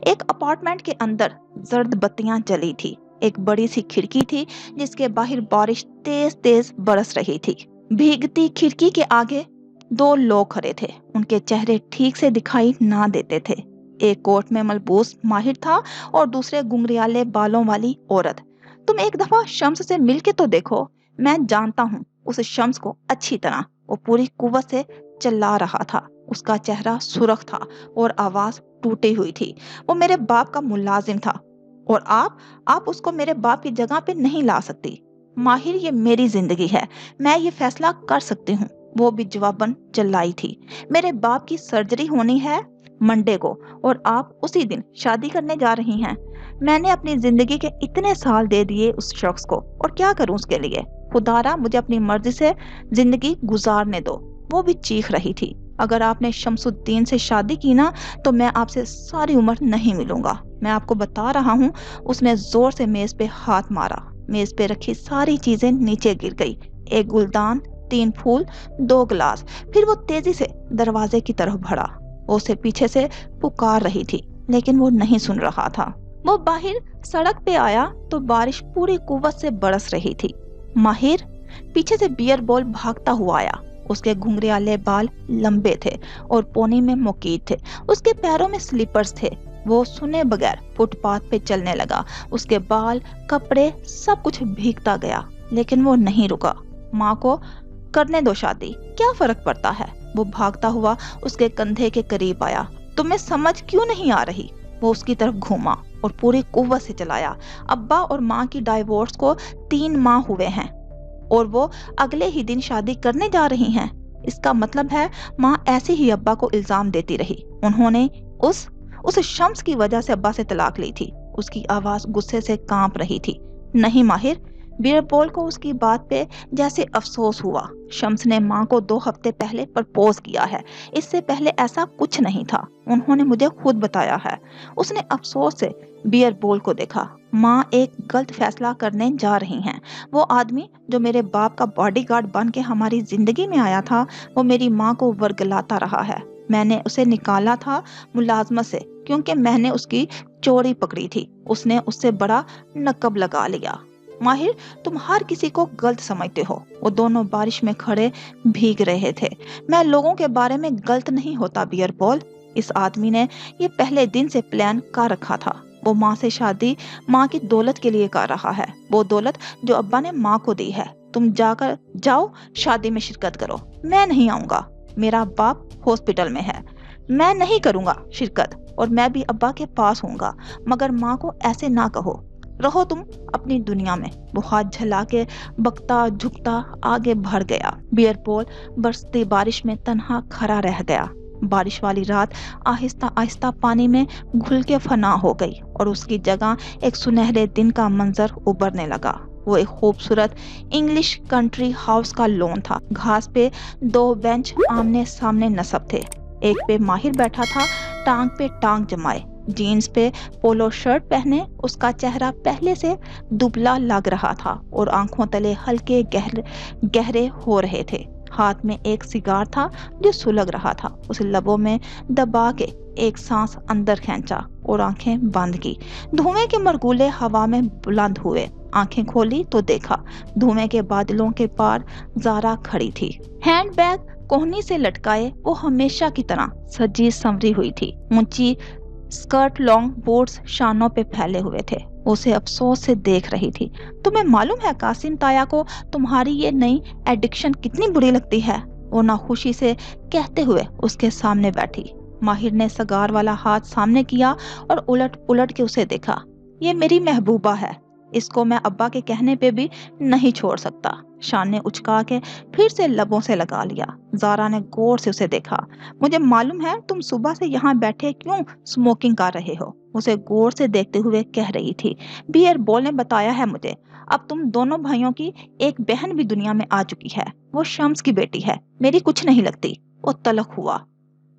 एक अपार्टमेंट के अंदर जर्द बत्तियां जली थी। एक बड़ी सी खिड़की थी जिसके बाहर बारिश तेज तेज बरस रही थी। भीगती खिड़की के आगे दो लोग खड़े थे। उनके चेहरे ठीक से दिखाई ना देते थे। एक कोट में मलबूस माहिर था और दूसरे घुंघराले बालों वाली औरत। तुम एक दफा शम्स से मिल के तो देखो, मैं जानता हूँ उस शम्स को अच्छी तरह। वो पूरी कुव्वत से चिल्ला रहा था। उसका चेहरा सुर्ख था और आवाज टूटी हुई थी। वो मेरे बाप का मुलाजिम था और आप उसको मेरे बाप की जगह पे नहीं ला सकती। माहिर, ये मेरी जिंदगी है, मैं ये फैसला कर सकती हूँ। वो भी जवाबन चिल्लाई थी। मेरे बाप की सर्जरी होनी है मंडे को और आप उसी दिन शादी करने जा रही हैं। मैंने अपनी जिंदगी के इतने साल दे दिए उस शख्स को, और क्या करूं उसके लिए? खुदारा मुझे अपनी मर्जी से जिंदगी गुजारने दो। वो भी चीख रही थी। अगर आपने शमसुद्दीन से शादी की ना तो मैं आपसे सारी उम्र नहीं मिलूंगा। मैं आपको बता रहा हूँ। उसने जोर से मेज पे हाथ मारा। मेज पे रखी सारी चीजें नीचे गिर गई। एक गुलदान, 3 फूल, 2 गिलास। फिर वो तेजी से दरवाजे की तरफ बढ़ा। वो उसे पीछे से पुकार रही थी, लेकिन वो नहीं सुन रहा था। वो बाहर सड़क पे आया तो बारिश पूरी कुव्वत से बरस रही थी। माहिर, पीछे से बियर बॉल भागता हुआ आया। उसके घुंघराले बाल लंबे थे और पोनी में मुकीद थे। उसके पैरों में स्लीपर्स थे। वो सुने बगैर फुटपाथ पे चलने लगा। उसके बाल, कपड़े, सब कुछ भीगता गया, लेकिन वो नहीं रुका। माँ को करने दो शादी, क्या फर्क पड़ता है? वो भागता हुआ उसके कंधे के करीब आया। तुम्हें समझ क्यों नहीं आ रही? वो उसकी तरफ घूमा और पूरी कुव्वत से चलाया। अब्बा और माँ की डाइवोर्स को 3 माह हुए हैं और वो अगले ही दिन शादी करने जा रही हैं। इसका मतलब है माँ ऐसे ही अब्बा को इल्जाम देती रही। उन्होंने उस शम्स की वजह से अब्बा से तलाक ली थी। उसकी आवाज गुस्से से कांप रही थी। नहीं माहिर, बीरबल को उसकी बात पे जैसे अफसोस हुआ। शम्स ने माँ को 2 हफ्ते पहले प्रपोज किया है। इससे पहले ऐसा कुछ नहीं था। उन्होंने मुझे खुद बताया है। उसने अफसोस से बीरबल को देखा। माँ एक गलत फैसला करने जा रही हैं। वो आदमी जो मेरे बाप का बॉडीगार्ड बन के हमारी जिंदगी में आया था, वो मेरी माँ को वर्गलाता रहा है। मैंने उसे निकाला था मुलाजमत से, क्योंकि मैंने उसकी चोरी पकड़ी थी। उसने उससे बड़ा नकब लगा लिया। माहिर, तुम हर किसी को गलत समझते हो। वो दोनों बारिश में खड़े भीग रहे थे। मैं लोगों के बारे में गलत नहीं होता बीरबल। इस आदमी ने ये पहले दिन से प्लान कर रखा था। वो माँ से शादी माँ की दौलत के लिए कर रहा है, वो दौलत जो अब्बा ने माँ को दी है। तुम जाओ शादी में शिरकत करो। मैं नहीं आऊंगा, मेरा बाप हॉस्पिटल में है। मैं नहीं करूंगा शिरकत और मैं भी अब्बा के पास हूँगा, मगर माँ को ऐसे ना कहो। रहो तुम अपनी दुनिया में। वो हाथ झला के बकता झुकता आगे बढ़ गया। बीरबल बरसती बारिश में तन्हा खड़ा रह गया। बारिश वाली रात आहिस्ता आहिस्ता पानी में घुल के फना हो गई और उसकी जगह एक सुनहरे दिन का मंजर उभरने लगा। वो एक खूबसूरत इंग्लिश कंट्री हाउस का लॉन था। घास पे 2 बेंच आमने सामने नस्ब थे। एक पे माहिर बैठा था, टांग पे टांग जमाए, जीन्स पे पोलो शर्ट पहने। उसका चेहरा पहले से दुबला लग रहा था और आंखों तले हल्के गहरे हो रहे थे। हाथ में एक सिगार था जो सुलग रहा था। उसे लबों में दबा के एक सांस अंदर खींचा और आंखें बंद की। धुएं के मरगुले हवा में बुलंद हुए। आंखें खोली तो देखा धुएं के बादलों के पार ज़ारा खड़ी थी। हैंडबैग कोहनी से लटकाए वो हमेशा की तरह सजी संवरी हुई थी। ऊंची स्कर्ट लॉन्ग बूट्स शानों पे फैले हुए थे। उसे अफसोस से देख रही थी। तुम्हें मालूम है कासिम ताया को तुम्हारी ये नई एडिक्शन कितनी बुरी लगती है? वो नाखुशी से कहते हुए उसके सामने बैठी। माहिर ने सगार वाला हाथ सामने किया और उलट पुलट के उसे देखा। ये मेरी महबूबा है, इसको मैं अब्बा के कहने पे भी नहीं छोड़ सकता। शान ने उचका के फिर से लबों से लगा लिया। ज़ारा ने गौर से उसे देखा। मुझे मालूम है तुम सुबह से यहाँ बैठे क्यों स्मोकिंग कर रहे हो, उसे गौर से देखते हुए कह रही थी। बियर बॉल ने बताया है मुझे, अब तुम दोनों भाइयों की एक बहन भी दुनिया में आ चुकी है। वो शम्स की बेटी है, मेरी कुछ नहीं लगती। वो तलक हुआ।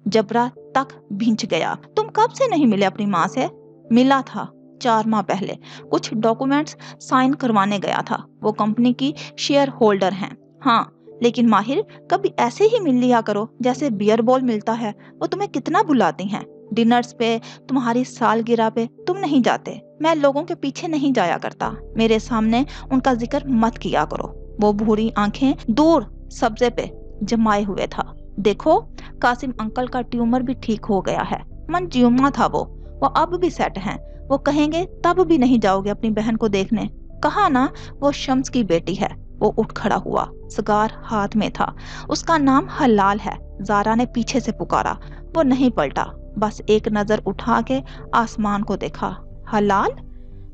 जबरा तक भींच गया। तुम कब से नहीं मिले अपनी माँ से? मिला था 4 माह पहले, कुछ डॉक्यूमेंट्स साइन करवाने गया था। वो कंपनी की शेयर होल्डर हैं। हाँ, लेकिन माहिर कभी ऐसे ही मिल लिया करो जैसे बियर बॉल मिलता है। वो तुम्हें कितना बुलाती हैं। डिनर्स पे, तुम्हारी सालगिरह पे तुम नहीं जाते। मैं लोगों के पीछे नहीं जाया करता। मेरे सामने उनका जिक्र मत किया करो। वो भूरी आंखें दूर सब्जे पे जमाए हुए था। देखो, कासिम अंकल का ट्यूमर भी ठीक हो गया है। मंजूमा था वो अब भी सेट हैं। वो कहेंगे तब भी नहीं जाओगे अपनी बहन को देखने। कहा ना वो शम्स की बेटी है। वो उठ खड़ा हुआ, सिगार हाथ में था। उसका नाम हलाल है। ज़ारा ने पीछे से पुकारा। वो नहीं पलटा, बस एक नजर उठा के आसमान को देखा। हलाल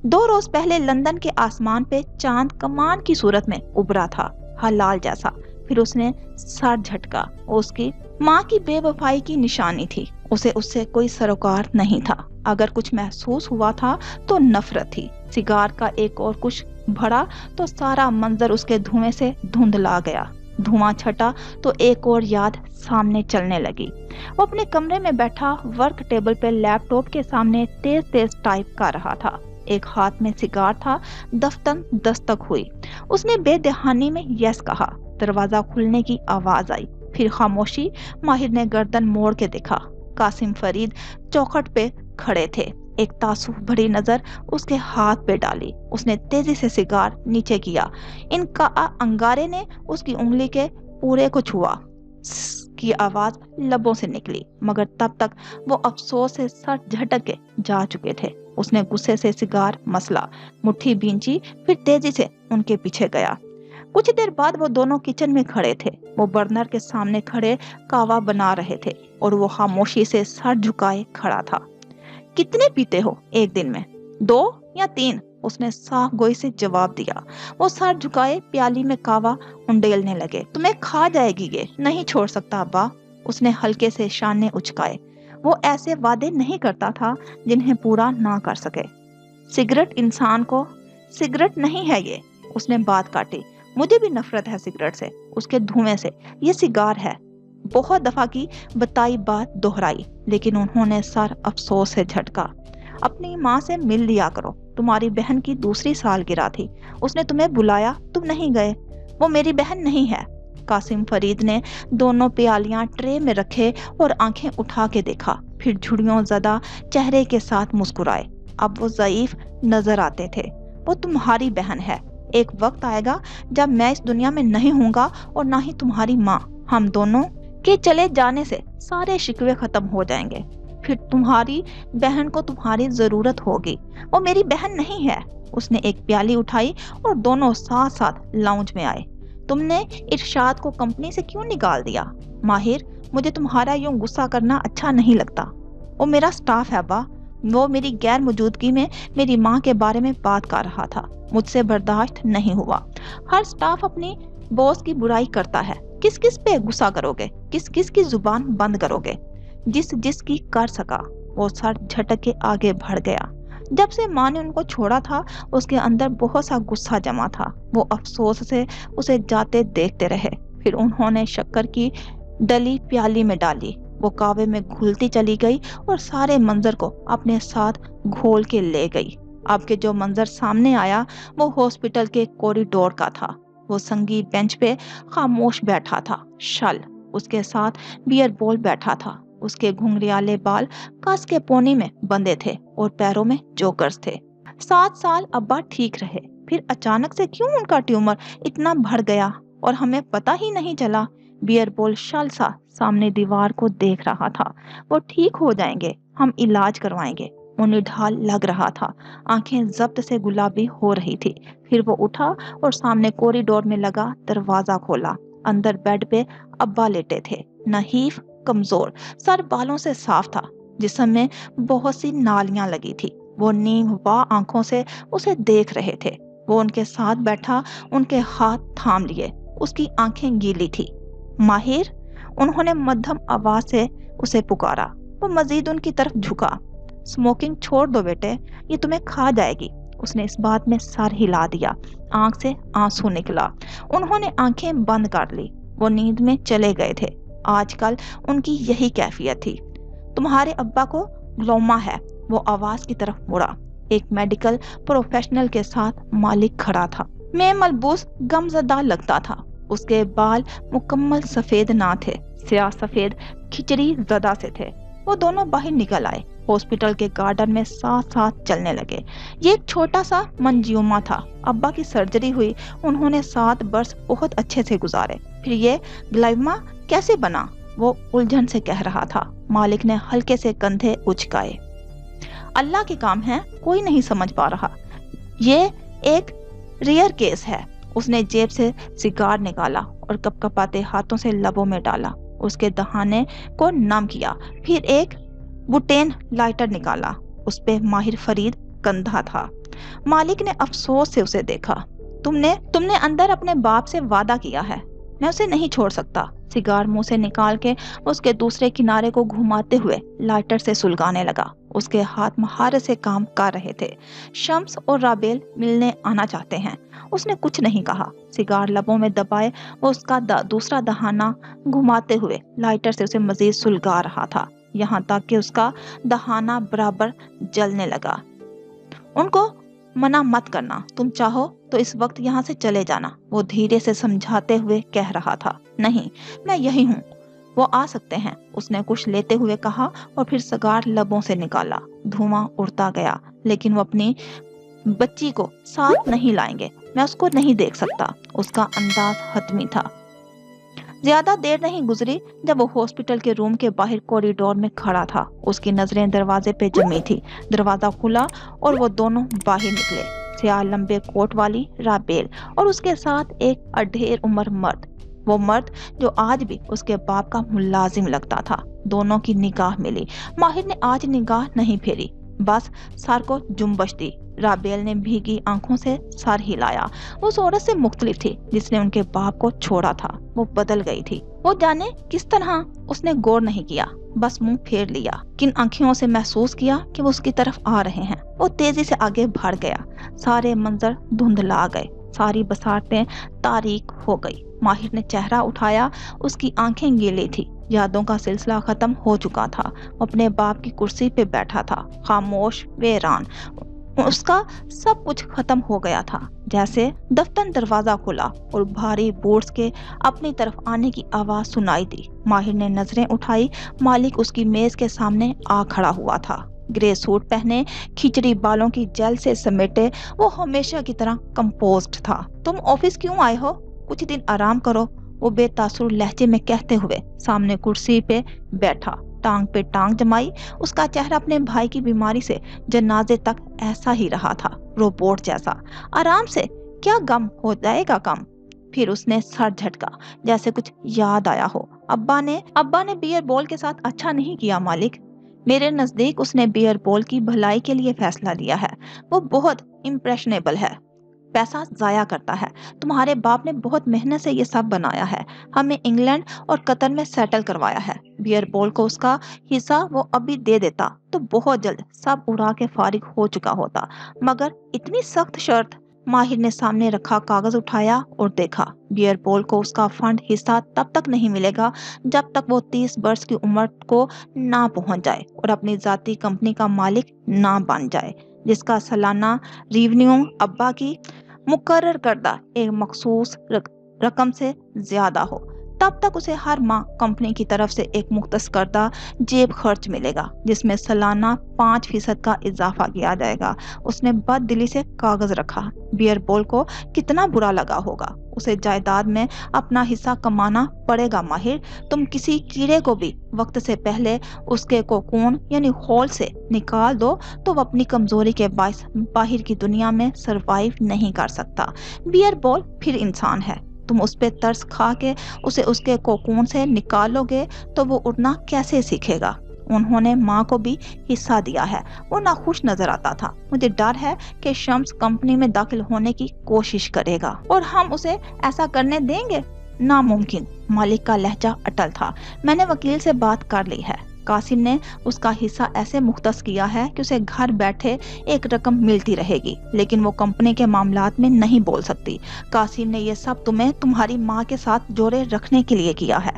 2 रोज पहले लंदन के आसमान पे चांद कमान की सूरत में उभरा था, हलाल जैसा। फिर उसने सर झटका। उसकी माँ की बेवफाई की निशानी थी। उसे उससे कोई सरोकार नहीं था। अगर कुछ महसूस हुआ था तो नफरत थी। सिगार का एक और कुछ भरा तो सारा मंजर उसके धुएं से धुंधला गया। धुआं छटा तो एक और याद सामने चलने लगी। वो अपने कमरे में बैठा वर्क टेबल पे लैपटॉप के सामने तेज तेज टाइप कर रहा था। एक हाथ में सिगार था। दफ्तन दस्तक हुई। उसने बेदहानी में यस कहा। दरवाजा खुलने की आवाज आई, फिर खामोशी। माहिर ने गर्दन मोड़ के देखा। कासिम फरीद चौखट पे खड़े थे। एक तासुफ भरी नजर उसके हाथ पे डाली। उसने तेजी से सिगार नीचे किया। इनका अंगारे ने उसकी उंगली के पूरे को छुआ। की आवाज लबों से निकली, मगर तब तक वो अफसोस से सर झटक के जा चुके थे। उसने गुस्से से सिगार मसला, मुट्ठी भींची, फिर तेजी से उनके पीछे गया। कुछ देर बाद वो दोनों किचन में खड़े थे। वो बर्नर के सामने खड़े कावा बना रहे थे और वो खामोशी से सर झुकाए खड़ा था। कितने पीते हो एक दिन में? 2 या 3? उसने साफ गोई से जवाब दिया। वो सर झुकाए प्याली में कावा उंडेलने लगे। तुम्हें खा जाएगी ये, नहीं छोड़ सकता अब्बा। उसने हल्के से शाने उचकाए। वो ऐसे वादे नहीं करता था जिन्हें पूरा ना कर सके। सिगरेट इंसान को सिगरेट नहीं है ये। उसने बात काटी। मुझे भी नफरत है सिगरेट से, उसके धुएं से। ये सिगार है। बहुत दफा की बताई बात दोहराई, लेकिन उन्होंने सर अफसोस से झटका। अपनी माँ से मिल लिया करो। तुम्हारी बहन की दूसरी सालगिरह थी, उसने तुम्हें बुलाया, तुम नहीं गए। वो मेरी बहन नहीं है। कासिम फरीद ने दोनों प्यालियां ट्रे में रखे और आंखें उठा के देखा, फिर झुर्रियों ज़दा चेहरे के साथ मुस्कुराए। अब वो ज़ईफ नजर आते थे। वो तुम्हारी बहन है। एक वक्त आएगा जब मैं इस दुनिया में नहीं हूँगा और ना ही तुम्हारी माँ। हम दोनों के चले जाने से सारे शिकवे खत्म हो जाएंगे। फिर तुम्हारी बहन को तुम्हारी जरूरत होगी। वो मेरी बहन नहीं है। उसने एक प्याली उठाई और दोनों साथ साथ लाउंज में आए। तुमने इरशाद को कंपनी से क्यों निकाल दिया? माहिर, मुझे तुम्हारा यूं गुस्सा करना अच्छा नहीं लगता। वो मेरा स्टाफ है अब्बा। वो मेरी गैर मौजूदगी में मेरी माँ के बारे में बात कर रहा था। मुझसे बर्दाश्त नहीं हुआ। हर स्टाफ अपनी बॉस की बुराई करता है। किस किस पे गुस्सा करोगे? किस किस की जुबान बंद करोगे? जिस जिस की कर सका। वो सर झटक के आगे बढ़ गया। जब से माँ ने उनको छोड़ा था उसके अंदर बहुत सा गुस्सा जमा था। वो अफसोस से उसे जाते देखते रहे। फिर उन्होंने शक्कर की डली प्याली में डाली। वो कावे में घुलती चली गई और सारे मंजर को अपने साथ घोल के ले गई। अब के जो मंजर सामने आया वो हॉस्पिटल के कॉरिडोर का था। वो संगीत बेंच पे खामोश बैठा था। शल उसके साथ बियर बॉल बैठा था। उसके घुंघराले बाल कस के पोनी में बंधे थे और पैरों में जोकर्स थे। 7 साल अब्बा ठीक रहे, फिर अचानक से क्यों उनका ट्यूमर इतना बढ़ गया और हमें पता ही नहीं चला। बियर बॉल शल सा सामने दीवार को देख रहा था। वो ठीक हो जाएंगे, हम इलाज करवाएंगे। वो निढाल लग रहा था, आंखें जब्त से गुलाबी हो रही थी। फिर वो उठा और सामने कॉरिडोर में लगा दरवाजा खोला। अंदर बेड पे अब्बा लेटे थे, नहीफ, कमजोर, सर बालों से साफ था, जिस्म में बहुत सी नालियां लगी थी। वो नीम वा आंखों से उसे देख रहे थे। वो उनके साथ बैठा, उनके हाथ थाम लिए। उसकी आंखें गीली थी। माहिर, उन्होंने मध्यम आवाज से उसे पुकारा। वो मजीद उनकी तरफ झुका। स्मोकिंग छोड़ दो बेटे, ये तुम्हें खा जाएगी। उसने इस बात में सर हिला दिया। आंख से आंसू निकला। उन्होंने आंखें बंद कर ली। वो नींद में चले गए थे। आजकल उनकी यही कैफियत थी। तुम्हारे अब्बा को ग्लोमा है। वो आवाज की तरफ मुड़ा। एक मेडिकल प्रोफेशनल के साथ मालिक खड़ा था। मैं मलबूस गमजदा लगता था। उसके बाल मुकम्मल सफेद ना थे, स्याह सफेद खिचड़ी जदा से थे। वो दोनों बाहर निकल आए। हॉस्पिटल के गार्डन में साथ साथ चलने लगे। ये एक छोटा सा मंजियोमा था। अब्बा की सर्जरी हुई, उन्होंने 7 वर्ष बहुत अच्छे से गुजारे। फिर ये ग्लाइमा कैसे बना? वो उलझन से कह रहा था। मालिक ने हल्के से कंधे उचकाए। अल्लाह के काम है, कोई नहीं समझ पा रहा। ये एक रेयर केस है। उसने जेब से सिगार निकाला और कपकपाते हाथों से लबों में डाला। उसके दहाने को नम किया। फिर एक बुटेन लाइटर निकाला। उस पे माहिर फरीद कंधा था। मालिक ने अफसोस से उसे देखा। तुमने अंदर अपने बाप से वादा किया है, मैं उसे नहीं छोड़ सकता। सिगार मुंह से निकाल के उसके दूसरे किनारे को घुमाते हुए लाइटर से सुलगाने लगा। उसके हाथ महारत से काम कर रहे थे। शम्स और राबेल मिलने आना चाहते हैं। उसने कुछ नहीं कहा। सिगार लबों में दबाए वो उसका दूसरा दहाना घुमाते हुए लाइटर से उसे मजीद सुलगा रहा था, यहाँ तक कि उसका दहाना बराबर जलने लगा। उनको मना मत करना, तुम चाहो तो इस वक्त यहाँ से चले जाना, वो धीरे से समझाते हुए कह रहा था। नहीं, मैं यही हूँ, वो आ सकते हैं, उसने कुछ लेते हुए कहा और फिर सिगार लबों से निकाला। धुआं उड़ता गया, लेकिन वो अपनी बच्ची को साथ नहीं लाएंगे। मैं उसको नहीं देख सकता। उसका अंदाज हतमी था। ज्यादा देर नहीं गुजरी जब वो हॉस्पिटल के रूम के बाहर कॉरिडोर में खड़ा था। उसकी नजरें दरवाजे पे जमी थी। दरवाजा खुला और वो दोनों बाहर निकले। स्याह लंबे कोट वाली राबेल और उसके साथ एक अढेर उम्र मर्द। वो मर्द जो आज भी उसके बाप का मुलाजिम लगता था। दोनों की निगाह मिली। माहिर ने आज निगाह नहीं फेरी, बस सर को जुम्बश दी। राबेल ने भीगी आंखों से सर हिलाया। वो उस औरत से मुख्तलिफ थी जिसने उनके बाप को छोड़ा था। वो बदल गई थी। वो जाने किस तरह। उसने गौर नहीं किया, बस मुंह फेर लिया। किन आंखियों से महसूस किया कि वो उसकी तरफ आ रहे हैं। वो तेजी से आगे बढ़ गया। सारे मंजर धुंधला गए। सारी बसारतें तारीक हो गई। माहिर ने चेहरा उठाया। उसकी आंखें गीली थी। यादों का सिलसिला खत्म हो चुका था। अपने बाप की कुर्सी पे बैठा था, खामोश, वीरान। उसका सब कुछ खत्म हो गया था। जैसे दफ्तर दरवाजा खुला और भारी बूट्स के अपनी तरफ आने की आवाज सुनाई दी। माहिर ने नजरें उठाई। मालिक उसकी मेज के सामने आ खड़ा हुआ था। ग्रे सूट पहने, खिचड़ी बालों की जेल से समेटे, वो हमेशा की तरह कंपोज्ड था। तुम ऑफिस क्यों आए हो? कुछ दिन आराम करो, वो बेतासुर लहजे में कहते हुए सामने कुर्सी पे बैठा, टांग पे टांग जमाई। उसका चेहरा अपने भाई की बीमारी से जनाजे तक ऐसा ही रहा था, रोबोट जैसा। आराम से क्या, गम हो जाएगा कम। फिर उसने सर झटका, जैसे कुछ याद आया हो। अब्बा ने बियर बॉल के साथ अच्छा नहीं किया मालिक। मेरे नजदीक उसने बियर बॉल की भलाई के लिए फैसला लिया है। वो बहुत इम्प्रेशनेबल है, पैसा जाया करता है। तुम्हारे बाप ने बहुत मेहनत से ये सब बनाया है। हमें इंग्लैंड और कतर में सेटल करवाया है। बियर बॉल को उसका हिस्सा वो अभी दे देता तो बहुत जल्द सब उड़ा के फारिग हो चुका होता। मगर इतनी सख्त शर्त। माहिर ने सामने रखा कागज उठाया और देखा। बियर बॉल को उसका फंड हिस्सा तब तक नहीं मिलेगा जब तक वो 30 वर्ष की उम्र को ना पहुंच जाए और अपनी जाती कंपनी का मालिक ना बन जाए, जिसका सालाना रेवेन्यू अब्बा की मुकर्रर करदा एक मखसूस रकम से ज्यादा हो, तब तक उसे हर माह कंपनी की तरफ से एक मुख्तस करदा जेब खर्च मिलेगा, जिसमें सालाना 5% का इजाफा किया जाएगा। उसने बददिली से कागज रखा। बियर बॉल को कितना बुरा लगा होगा। उसे जायदाद में अपना हिस्सा कमाना पड़ेगा। माहिर, तुम किसी कीड़े को भी वक्त से पहले उसके कोकून यानी होल से निकाल दो तो वो अपनी कमजोरी के बायस बाहर की दुनिया में सरवाइव नहीं कर सकता। बियर बॉल फिर इंसान है। तुम उस पे तरस खा के उसे उसके कोकून से निकालोगे तो वो उड़ना कैसे सीखेगा? उन्होंने माँ को भी हिस्सा दिया है। वो नाखुश नजर आता था। मुझे डर है कि शम्स कंपनी में दाखिल होने की कोशिश करेगा और हम उसे ऐसा करने देंगे? नामुमकिन। मालिक का लहजा अटल था। मैंने वकील से बात कर ली है। कासिम ने उसका हिस्सा ऐसे मुख्तस किया है कि उसे घर बैठे एक रकम मिलती रहेगी, लेकिन वो कंपनी के मामलात में नहीं बोल सकती। कासिम ने ये सब तुम्हें तुम्हारी माँ के साथ जोड़े रखने के लिए किया है।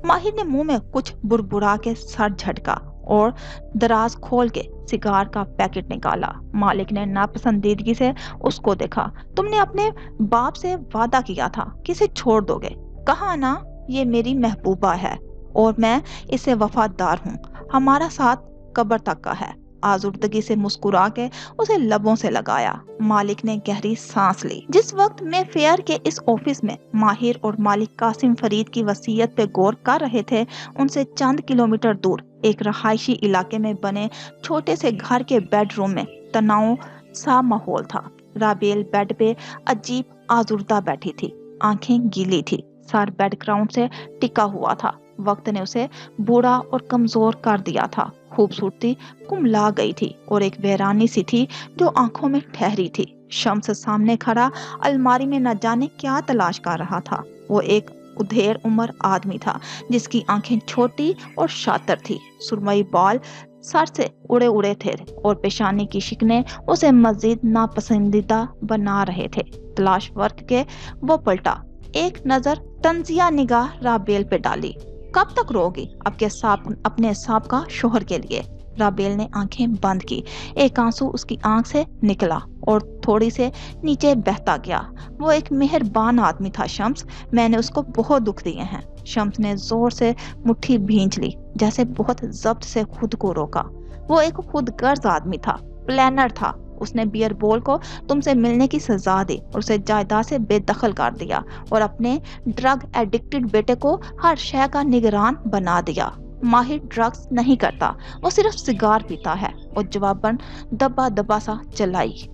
माहिर ने मुंह में कुछ बुड़बुड़ा के सर झटका और दराज खोल के सिगार का पैकेट निकाला। मालिक ने नापसंदीदगी से उसको देखा। तुमने अपने बाप से वादा किया था कि इसे छोड़ दोगे। कहा ना, ये मेरी महबूबा है और मैं इसे वफादार हूँ। हमारा साथ कब्र तक का है। आजुर्दगी से मुस्कुरा के उसे लबों से लगाया। मालिक ने गहरी सांस ली। जिस वक्त मैं फेयर के इस ऑफिस में माहिर और मालिक कासिम फरीद की वसीयत पे गौर कर रहे थे, उनसे चंद किलोमीटर दूर एक रहायशी इलाके में बने छोटे से घर के बेडरूम में तनाव सा माहौल था। राबेल बेड पे अजीब आजुर्दा बैठी थी। आंखें गीली थी। सर बैकग्राउंड से टिका हुआ था। वक्त ने उसे बूढ़ा और कमजोर कर दिया था। खूबसूरती कुमला गई थी और एक वीरानी सी थी जो आंखों में ठहरी थी। शम्स सामने खड़ा अलमारी में न जाने क्या तलाश कर रहा था। वो एक उधेड़ उम्र आदमी था जिसकी आंखें छोटी और शातिर थी। सुरमई बाल सर से उड़े उड़े थे और पेशानी की शिकने उसे मजीद नापसंदीदा बना रहे थे। तलाश वर्क के वो पलटा। एक नजर तंजिया निगाह राबेल पे डाली। कब तक रोगी अपने सांप का शोहर के लिए? राबेल ने आंखें बंद की। एक आंसू उसकी आंख से निकला और थोड़ी से नीचे बहता गया। वो एक मेहरबान आदमी था शम्स। मैंने उसको बहुत दुख दिए हैं। शम्स ने जोर से मुट्ठी भींच ली, जैसे बहुत जब्त से खुद को रोका। वो एक खुदगर्ज आदमी था, प्लानर था। उसने बियर बॉल को तुमसे मिलने की सजा दी और उसे जायदाद से बेदखल कर दिया और अपने ड्रग एडिक्टेड बेटे को हर शय का निगरान बना दिया। माहिर ड्रग्स नहीं करता, वो सिर्फ सिगार पीता है। और जवाबन दबा दबा सा चलाई।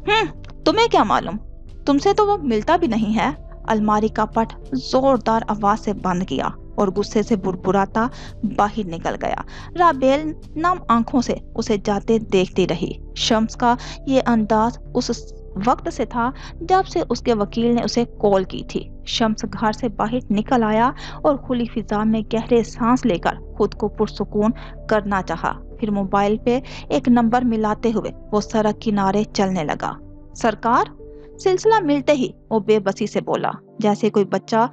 तुम्हें क्या मालूम? तुमसे तो वो मिलता भी नहीं है। अलमारी का पट जोरदार आवाज से बंद किया और गुस्से से बुड़बुड़ाता बाहर निकल गया। राबेल नम आंखों से उसे जाते देखती रही। शम्स का ये अंदाज उस वक्त से था जब से उसके वकील ने उसे कॉल की थी। शम्स घर से बाहर निकल आया और खुली फिजा में गहरे सांस लेकर खुद को पुरसुकून करना चाहा। फिर मोबाइल पे एक नंबर मिलाते हुए वो सड़क किनारे चलने लगा। सरकार? सिलसिला मिलते ही वो बेबसी से बोला, जैसे कोई बच्चा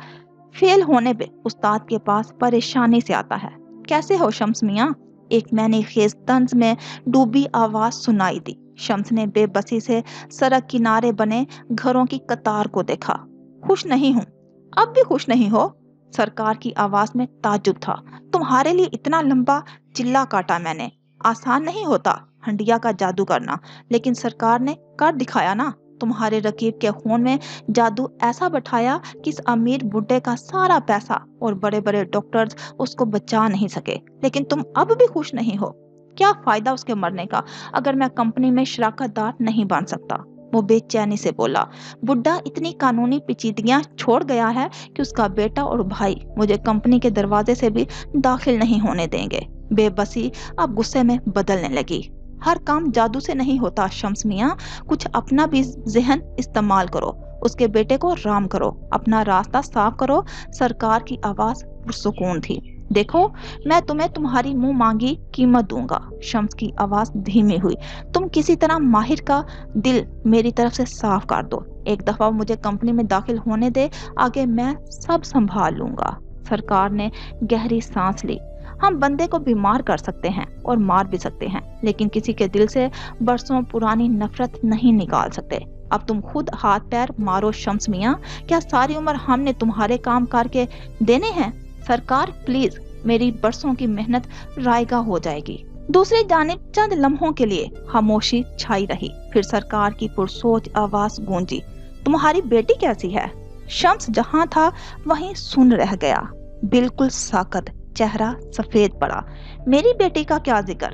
फेल होने पे उस्ताद के पास परेशानी से आता है। कैसे हो शम्स मियाँ? एक मैंने खेज तंज में डूबी आवाज सुनाई दी। शम्स ने बेबसी से सड़क किनारे बने घरों की कतार को देखा। खुश नहीं हूँ। अब भी खुश नहीं हो? सरकार की आवाज में ताज्जुब था। तुम्हारे लिए इतना लंबा चिल्ला काटा मैंने। आसान नहीं होता हंडिया का जादू करना, लेकिन सरकार ने कर दिखाया ना। तुम्हारे रकीब के खून में जादू ऐसा बैठाया कि इस अमीर बुड्ढे का सारा पैसा और बड़े बड़े डॉक्टर्स उसको बचा नहीं सके। लेकिन तुम अब भी खुश नहीं हो। क्या फायदा उसके मरने का अगर मैं कंपनी में शराकतदार नहीं बन सकता? वो बेचैनी से बोला। बुड्ढा इतनी कानूनी पेचीदगियां छोड़ गया है कि उसका बेटा और भाई मुझे कंपनी के दरवाजे से भी दाखिल नहीं होने देंगे। बेबसी अब गुस्से में बदलने लगी। हर काम जादू से नहीं होता शम्स मियाँ। कुछ अपना भी जहन इस्तेमाल करो। उसके बेटे को राम करो, अपना रास्ता साफ करो। सरकार की आवाज पुरसुकून थी। देखो, मैं तुम्हें तुम्हारी मुंह मांगी कीमत दूंगा। शम्स की आवाज धीमी हुई। तुम किसी तरह माहिर का दिल मेरी तरफ से साफ कर दो। एक दफा मुझे कंपनी में दाखिल होने दे, आगे मैं सब संभाल लूंगा। सरकार ने गहरी सांस ली। हम बंदे को बीमार कर सकते हैं और मार भी सकते हैं, लेकिन किसी के दिल से बरसों पुरानी नफरत नहीं निकाल सकते। अब तुम खुद हाथ पैर मारो शम्स मियाँ, क्या सारी उम्र हमने तुम्हारे काम करके देने हैं? सरकार प्लीज, मेरी बरसों की मेहनत रायगा हो जाएगी। दूसरी जानिब चंद लम्हों के लिए खामोशी छाई रही, फिर सरकार की पुरसोच आवाज गूंजी, तुम्हारी बेटी कैसी है? शम्स जहां था वहीं सुन रह गया, बिल्कुल साकत, चेहरा सफेद पड़ा। मेरी बेटी का क्या जिक्र,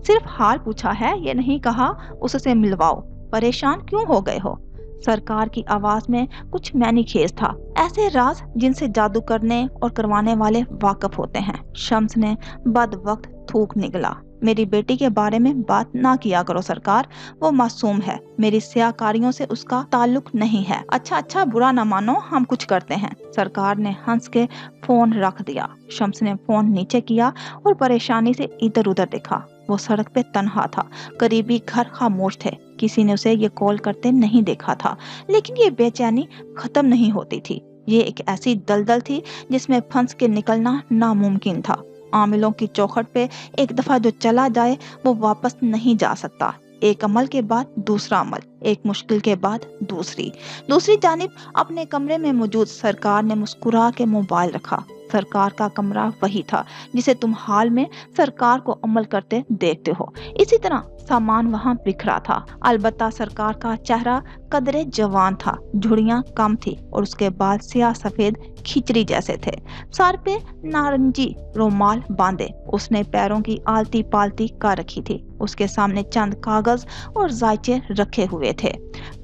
सिर्फ हाल पूछा है, ये नहीं कहा उससे मिलवाओ। परेशान क्यों हो गए हो? सरकार की आवाज में कुछ मैनीखेज था, ऐसे राज जिनसे जादू करने और करवाने वाले वाकिफ होते हैं। शम्स ने बद वक्त थूक निकला, मेरी बेटी के बारे में बात ना किया करो सरकार, वो मासूम है, मेरी सियाकारियों से उसका ताल्लुक नहीं है। अच्छा अच्छा, बुरा ना मानो, हम कुछ करते हैं। सरकार ने हंस के फोन रख दिया। शम्स ने फोन नीचे किया और परेशानी से इधर उधर देखा। वो सड़क पे तन्हा था, करीबी घर खामोश थे, किसी ने उसे ये कॉल करते नहीं देखा था, लेकिन ये बेचैनी खत्म नहीं होती थी। ये एक ऐसी दलदल थी जिसमें फंस के निकलना नामुमकिन था। आमिलों की चौखट पे एक दफा जो चला जाए वो वापस नहीं जा सकता। एक अमल के बाद दूसरा अमल, एक मुश्किल के बाद दूसरी जानिब अपने कमरे में मौजूद सरकार ने मुस्कुरा के मोबाइल रखा। सरकार का कमरा वही था जिसे तुम हाल में सरकार को अमल करते देखते हो। इसी तरह सामान वहां बिखरा था, अलबत्ता सरकार का चेहरा कदरे जवान था, झुर्रियां कम थी और उसके बाल सियाह सफेद खिचड़ी जैसे थे। सर पे नारंगी रुमाल बांधे उसने पैरों की आलती पालती कर रखी थी। उसके सामने चंद कागज और जायचे रखे हुए थे।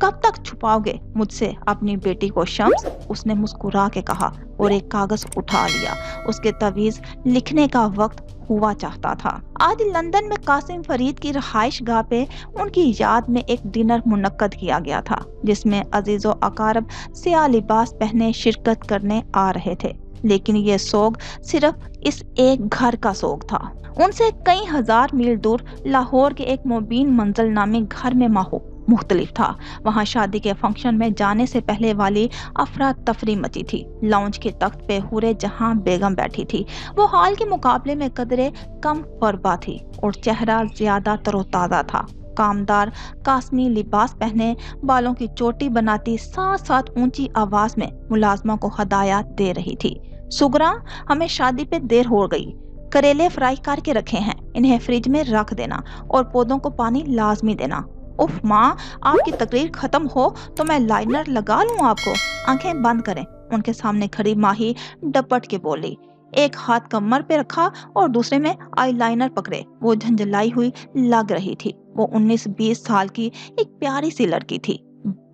कब तक छुपाओगे मुझसे अपनी बेटी को शम्स? उसने मुस्कुरा के कहा और एक कागज उठा लिया। उसके तवीज लिखने का वक्त हुआ चाहता था। आज लंदन में कासिम फरीद की रहाइश गाह पे उनकी याद में एक डिनर मुनक्कद किया गया था, जिसमें अजीजो अकारब सियाह लिबास पहने शिरकत करने आ रहे थे। लेकिन ये सोग सिर्फ इस एक घर का सोग था। उनसे कई हजार मील दूर लाहौर के एक मुबीन मंजिल नामी घर में माहौल मुख्तलिफ था। वहाँ शादी के फंक्शन में जाने से पहले वाली अफरा तफरी मची थी। लाउंज के तख्त पे हुरे जहां बेगम बैठी थी। वो हाल के मुकाबले में कदरे कम फरबा थी और चेहरा ज्यादा तरोताजा था। कामदार कास्मी लिबास पहने, बालों की चोटी बनाती, साथ साथ ऊंची आवाज में मुलाजमा को हदायत दे रही थी। सुगरा, हमें शादी पे देर हो गई, करेले फ्राई करके रखे हैं, इन्हें फ्रिज में रख देना और पौधों को पानी लाजमी देना। उफ माँ, आपकी तकरीर खत्म हो तो मैं लाइनर लगा लूं आपको। आंखें बंद करें, उनके सामने खड़ी माही डपट के बोली। एक हाथ कमर पे रखा और दूसरे में आईलाइनर पकड़े वो झंझलाई हुई लग रही थी। वो 19-20 साल की एक प्यारी सी लड़की थी।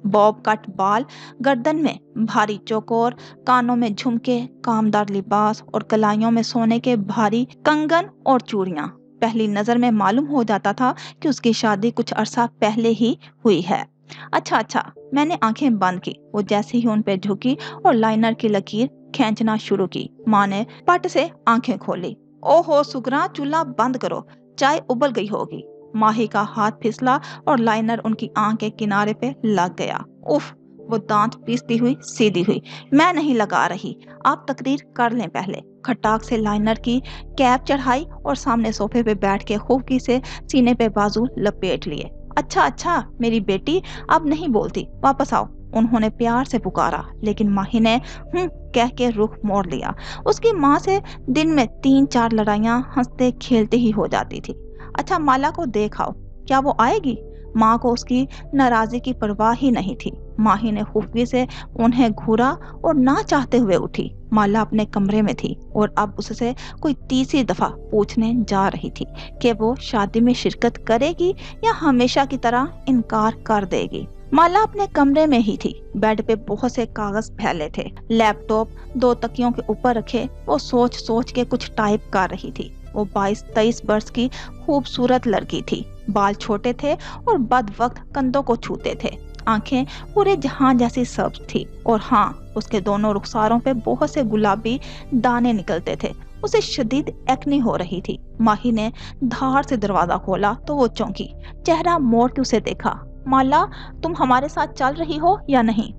बॉब कट बाल, गर्दन में भारी चौकोर, कानों में झुमके, कामदार लिबास और कलाइयों में सोने के भारी कंगन और चूड़ियां। पहली नजर में मालूम हो जाता था कि उसकी शादी कुछ अरसा पहले ही हुई है। अच्छा, मैंने आंखें बंद की। वो जैसे ही उन पे झुकी और लाइनर की लकीर खींचना शुरू की, माँ ने पट से आंखें खोली। ओहो सुगरा, चूल्हा बंद करो, चाय उबल गई होगी। माही का हाथ फिसला और लाइनर उनकी आंख के किनारे पे लग गया। उफ, वो दांत पीसती हुई सीधी हुई। मैं नहीं लगा रही, आप तकरीर कर लें पहले। खटाक से लाइनर की कैप चढ़ाई और सामने सोफे पे बैठ के खूबी से सीने पे बाजू लपेट लिए। अच्छा, मेरी बेटी अब नहीं बोलती, वापस आओ, उन्होंने प्यार से पुकारा, लेकिन माही ने कह के रुख मोड़ लिया। उसकी माँ से दिन में 3-4 लड़ाइयाँ हंसते खेलते ही हो जाती थी। अच्छा, माला को देख आओ, क्या वो आएगी? माँ को उसकी नाराजगी की परवाह ही नहीं थी। माही ने खुफी से उन्हें घूरा और ना चाहते हुए उठी। माला अपने कमरे में थी और अब उससे कोई तीसरी दफा पूछने जा रही थी कि वो शादी में शिरकत करेगी या हमेशा की तरह इनकार कर देगी। माला अपने कमरे में ही थी। बेड पे बहुत से कागज फैले थे, लैपटॉप 2 तकियों के ऊपर रखे वो सोच के कुछ टाइप कर रही थी। वो 22-23 वर्ष की खूबसूरत लड़की थी। बाल छोटे थे और बद वक्त कंधों को छूते थे। आंखें पूरे जहां जैसी सब्ज थी और हाँ, उसके दोनों रुखसारों पे बहुत से गुलाबी दाने निकलते थे। उसे शदीद एक्ने हो रही थी। माही ने धार से दरवाजा खोला तो वो चौंकी, चेहरा मोड़ के उसे देखा। माला, तुम हमारे साथ चल रही हो या नहीं?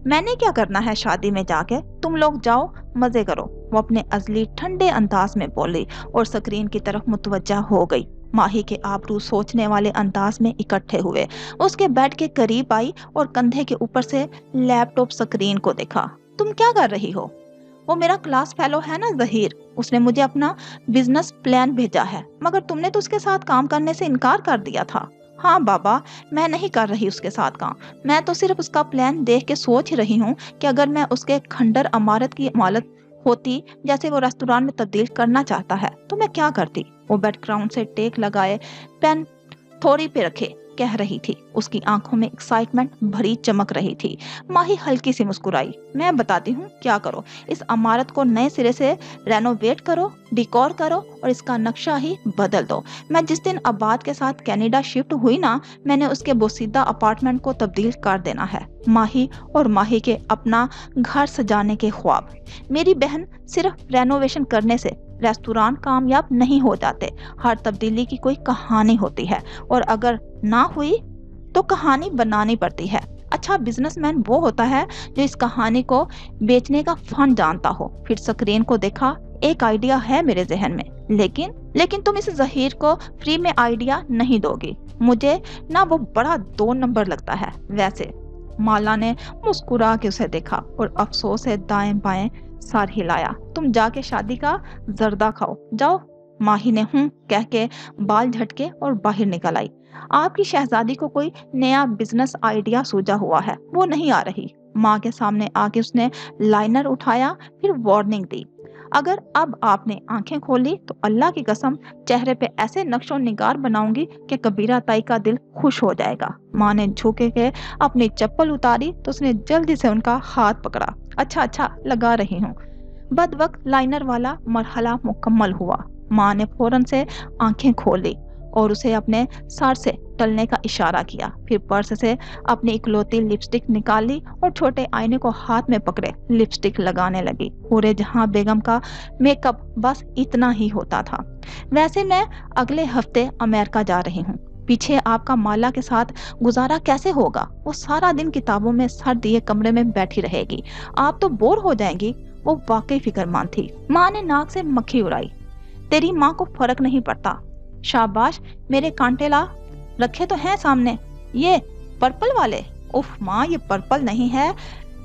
मैंने क्या करना है शादी में जाके, तुम लोग जाओ मजे करो, वो अपने अजली ठंडे अंदाज में बोली और स्क्रीन की तरफ मुतवज्जा हो गई। माही के आबरू सोचने वाले अंदाज में इकट्ठे हुए। उसके बेड के करीब आई और कंधे के ऊपर से लैपटॉप स्क्रीन को देखा। तुम क्या कर रही हो? वो मेरा क्लास फेलो है ना ज़हीर, उसने मुझे अपना बिजनेस प्लान भेजा है, मगर तुमने तो उसके साथ काम करने से इनकार कर दिया था। हाँ बाबा, मैं नहीं कर रही उसके साथ काम। मैं तो सिर्फ उसका प्लान देख के सोच ही रही हूँ कि अगर मैं उसके खंडर इमारत की मालक होती, जैसे वो रेस्टोरेंट में तब्दील करना चाहता है, तो मैं क्या करती। वो बैकग्राउंड से टेक लगाए पेन थोड़ी पे रखे कह रही थी। उसकी आंखों में एक्साइटमेंट भरी चमक रही थी। माही हल्की सी मुस्कुराई। मैं बताती हूँ क्या करो, इस इमारत को नए सिरे से रेनोवेट करो, डिकोर करो और इसका नक्शा ही बदल दो। मैं जिस दिन अब्बाद के साथ कनाडा शिफ्ट हुई ना, मैंने उसके बोसीदा अपार्टमेंट को तब्दील कर देना है। माही और माही के अपना घर सजाने के ख्वाब। मेरी बहन, सिर्फ रेनोवेशन करने से रेस्टोरेंट कामयाब नहीं हो जाते। हर तब्दीली की कोई कहानी होती है और अगर ना हुई तो कहानी बनानी पड़ती है। अच्छा बिजनेसमैन वो होता है जो इस कहानी को बेचने का फन जानता हो। फिर स्क्रीन को देखा। एक आइडिया है मेरे जहन में, लेकिन तुम इस ज़हीर को फ्री में आइडिया नहीं दोगी। मुझे ना वो बड़ा 2 नंबर लगता है। वैसे माला ने मुस्कुरा के उसे देखा और अफसोस से दाएं बाएं सर हिलाया। तुम जाके शादी का जर्दा खाओ, जाओ। माही ने हूं कह के बाल झटके और बाहर निकल आई। आपकी शहजादी को कोई नया बिजनेस आइडिया सूझा हुआ है, वो नहीं आ रही। माँ के सामने आके उसने लाइनर उठाया, फिर वार्निंग दी। अगर अब आपने आंखें खोली तो अल्लाह की कसम चेहरे पे ऐसे नक्शो निगार बनाऊंगी कि कबीरा ताई का दिल खुश हो जाएगा। माँ ने झुके के अपनी चप्पल उतारी तो उसने जल्दी से उनका हाथ पकड़ा। अच्छा लगा रही हूँ। बदवक्त लाइनर वाला मरहला मुकम्मल हुआ। माँ ने फौरन से आंखें खोली और उसे अपने सर से टलने का इशारा किया। फिर पर्स से अपनी इकलौती लिपस्टिक निकाली और छोटे आईने को हाथ में पकड़े लिपस्टिक लगाने लगी। पूरे जहां बेगम का मेकअप बस इतना ही होता था। वैसे मैं अगले हफ्ते अमेरिका जा रही हूँ। पीछे आपका माला के साथ गुजारा कैसे होगा? वो सारा दिन किताबों में सर दिए कमरे में बैठी रहेगी। आप तो बोर हो जाएंगी। वो वाकई फिक्रमंद थी। माँ ने नाक से मक्खी उड़ाई। तेरी माँ को फर्क नहीं पड़ता। शाबाश, मेरे कांटे ला रखे तो हैं सामने। ये पर्पल वाले? उफ माँ, ये पर्पल नहीं है,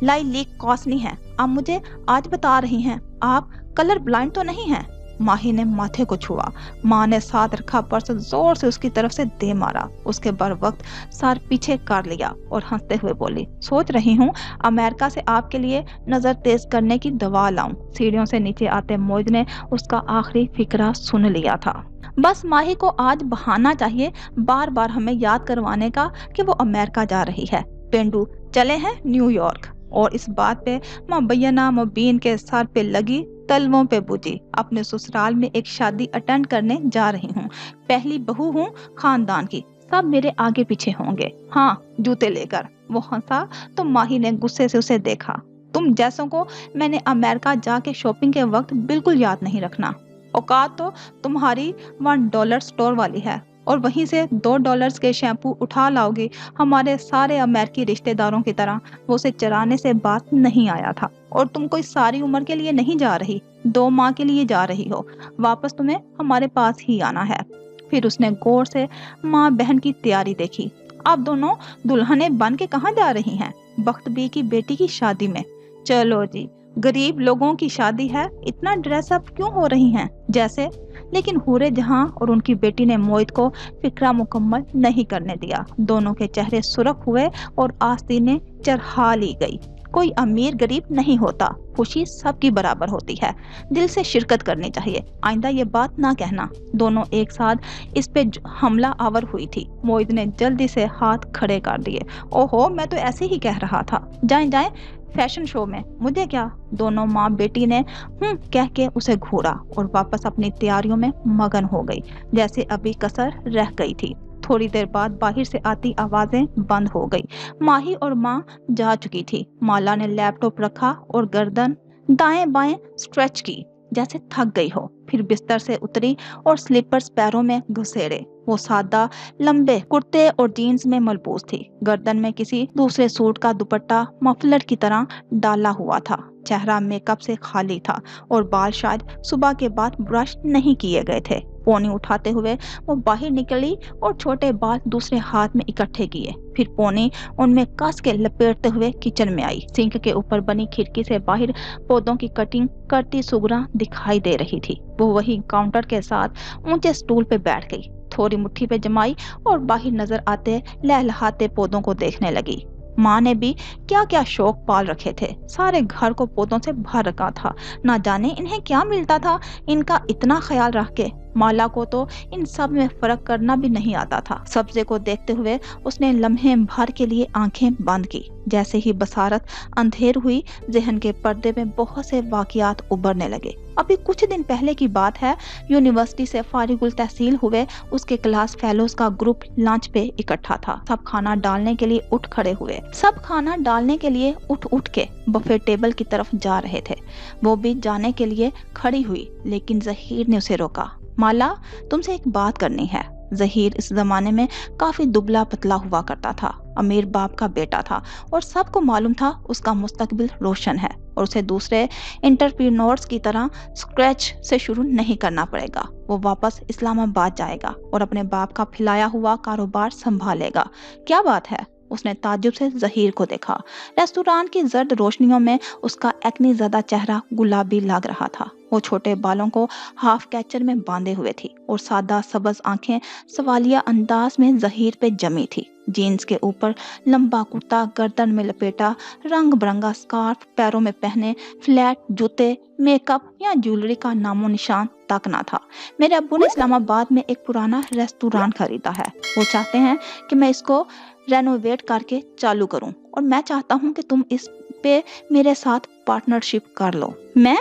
लाइलिक कॉस्टली है। आप मुझे आज बता रही हैं, आप कलर ब्लाइंड तो नहीं हैं? माही ने माथे को छुआ। माँ ने साथ रखा पर्स जोर से उसकी तरफ से दे मारा। उसके बर वक्त सर पीछे कर लिया और हंसते हुए बोली, सोच रही हूँ अमेरिका से आपके लिए नजर तेज करने की दवा लाऊं। सीढ़ियों से नीचे आते मोइज ने उसका आखिरी फिक्रा सुन लिया था। बस माही को आज बहाना चाहिए बार बार हमें याद करवाने का कि वो अमेरिका जा रही है। पेंडू चले हैं न्यूयॉर्क। और इस बात पे मुबैना मुबीन के सर पे लगी तलवों पे बुझी। अपने ससुराल में एक शादी अटेंड करने जा रही हूँ। पहली बहू हूँ खानदान की, सब मेरे आगे पीछे होंगे। हाँ, जूते लेकर। वो हंसा तो माही ने गुस्से से उसे देखा। तुम जैसों को मैंने अमेरिका जाके शॉपिंग के वक्त बिल्कुल याद नहीं रखना। औकात तो तुम्हारी $1 स्टोर वाली है और वहीं से $2 के शैम्पू उठा लाओगे। हमारे सारे अमेरिकी रिश्तेदारों की तरह वो उसे चराने से बात नहीं आया था। और तुम कोई सारी उम्र के लिए नहीं जा रही, 2 माह के लिए जा रही हो। वापस तुम्हें हमारे पास ही आना है। फिर उसने गौर से माँ बहन की तैयारी देखी। आप दोनों दुल्हने बन के कहाँ जा रही हैं? बख्तबी की बेटी की शादी में। चलो जी, गरीब लोगों की शादी है, इतना ड्रेसअप क्यों हो रही हैं जैसे? लेकिन हूरे जहां और उनकी बेटी ने मोहित को फिक्रा मुकम्मल नहीं करने दिया। दोनों के चेहरे सुर्ख हुए और आस्तीनें चरहा ली गई। कोई अमीर गरीब नहीं होता, खुशी सबकी बराबर होती है। दिल से शिरकत करनी चाहिए। आइंदा ये बात ना कहना। दोनों एक साथ इस पे हमला आवर हुई थी। मोहित ने जल्दी से हाथ खड़े कर दिए। ओहो, मैं तो ऐसे ही कह रहा था। जाएं फैशन शो में, मुझे क्या? दोनों माँ बेटी ने कह के उसे घूरा और वापस अपनी तैयारियों में मगन हो गई, जैसे अभी कसर रह गई थी। थोड़ी देर बाद बाहर से आती आवाजें बंद हो गई। माही और माँ जा चुकी थी। माला ने लैपटॉप रखा और गर्दन दाएं बाएं स्ट्रेच की, जैसे थक गई हो। फिर बिस्तर से उतरी और स्लीपर्स पैरों में घुसेड़े। वो सादा लंबे कुर्ते और जीन्स में मलबूस थी। गर्दन में किसी दूसरे सूट का दुपट्टा मफलर की तरह डाला हुआ था। चेहरा मेकअप से खाली था और बाल शायद सुबह के बाद ब्रश नहीं किए गए थे। पोनी उठाते हुए वो बाहर निकली और छोटे बाल दूसरे हाथ में इकट्ठे किए। फिर पोनी उनमें कस के लपेटते हुए किचन में आई। सिंक के ऊपर बनी खिड़की से बाहर पौधों की कटिंग करती सुगरा दिखाई दे रही थी। वो वही काउंटर के साथ ऊंचे स्टूल पे बैठ गई, थोड़ी मुट्ठी पे जमाई और बाहर नजर आते लहलहाते पौधों को देखने लगी। माँ ने भी क्या क्या शौक पाल रखे थे। सारे घर को पौधों से भर रखा था। ना जाने इन्हें क्या मिलता था इनका इतना ख्याल रख के। माला को तो इन सब में फर्क करना भी नहीं आता था। सब्जे को देखते हुए उसने लम्हे भर के लिए आंखें बंद की। जैसे ही बसारत अंधेर हुई, जहन के पर्दे में बहुत से वाकयात उभरने लगे। अभी कुछ दिन पहले की बात है। यूनिवर्सिटी से फारिगुल तहसील हुए उसके क्लास फेलोज का ग्रुप लंच पे इकट्ठा था। सब खाना डालने के लिए उठ खड़े हुए। सब खाना डालने के लिए उठ के बफे टेबल की तरफ जा रहे थे। वो भी जाने के लिए खड़ी हुई, लेकिन जहीर ने उसे रोका। माला, तुमसे एक बात करनी है। जहीर इस जमाने में काफी दुबला पतला हुआ करता था। अमीर बाप का बेटा था और सबको मालूम था उसका मुस्तकबिल रोशन है और उसे दूसरे एंटरप्रेन्योर्स की तरह स्क्रैच से शुरू नहीं करना पड़ेगा। वो वापस इस्लामाबाद जाएगा और अपने बाप का फैलाया हुआ कारोबार संभालेगा। क्या बात है? उसने ताज्जुब से जहीर को देखा। रेस्टोरेंट की जर्द रोशनियों में उसका एक्ने ज़्यादा चेहरा गुलाबी लग रहा था। वो छोटे बालों को हाफ कैचर में बांधे हुए थी और सादा सबज आंखें सवालिया अंदाज में जहीर पे जमी थी। जीन्स के ऊपर लंबा कुर्ता गर्दन में लपेटा, रंग बिरंगा स्कार्फ पैरों में पहने, फ्लैट जूते, मेकअप या ज्वेलरी का नामो निशान तक ना था। मेरे अब्बू ने इस्लामाबाद में एक पुराना रेस्टोरेंट खरीदा है। वो चाहते हैं कि मैं इसको रेनोवेट करके चालू करूं और मैं चाहता हूं कि तुम इस पे मेरे साथ पार्टनरशिप कर लो। मैं?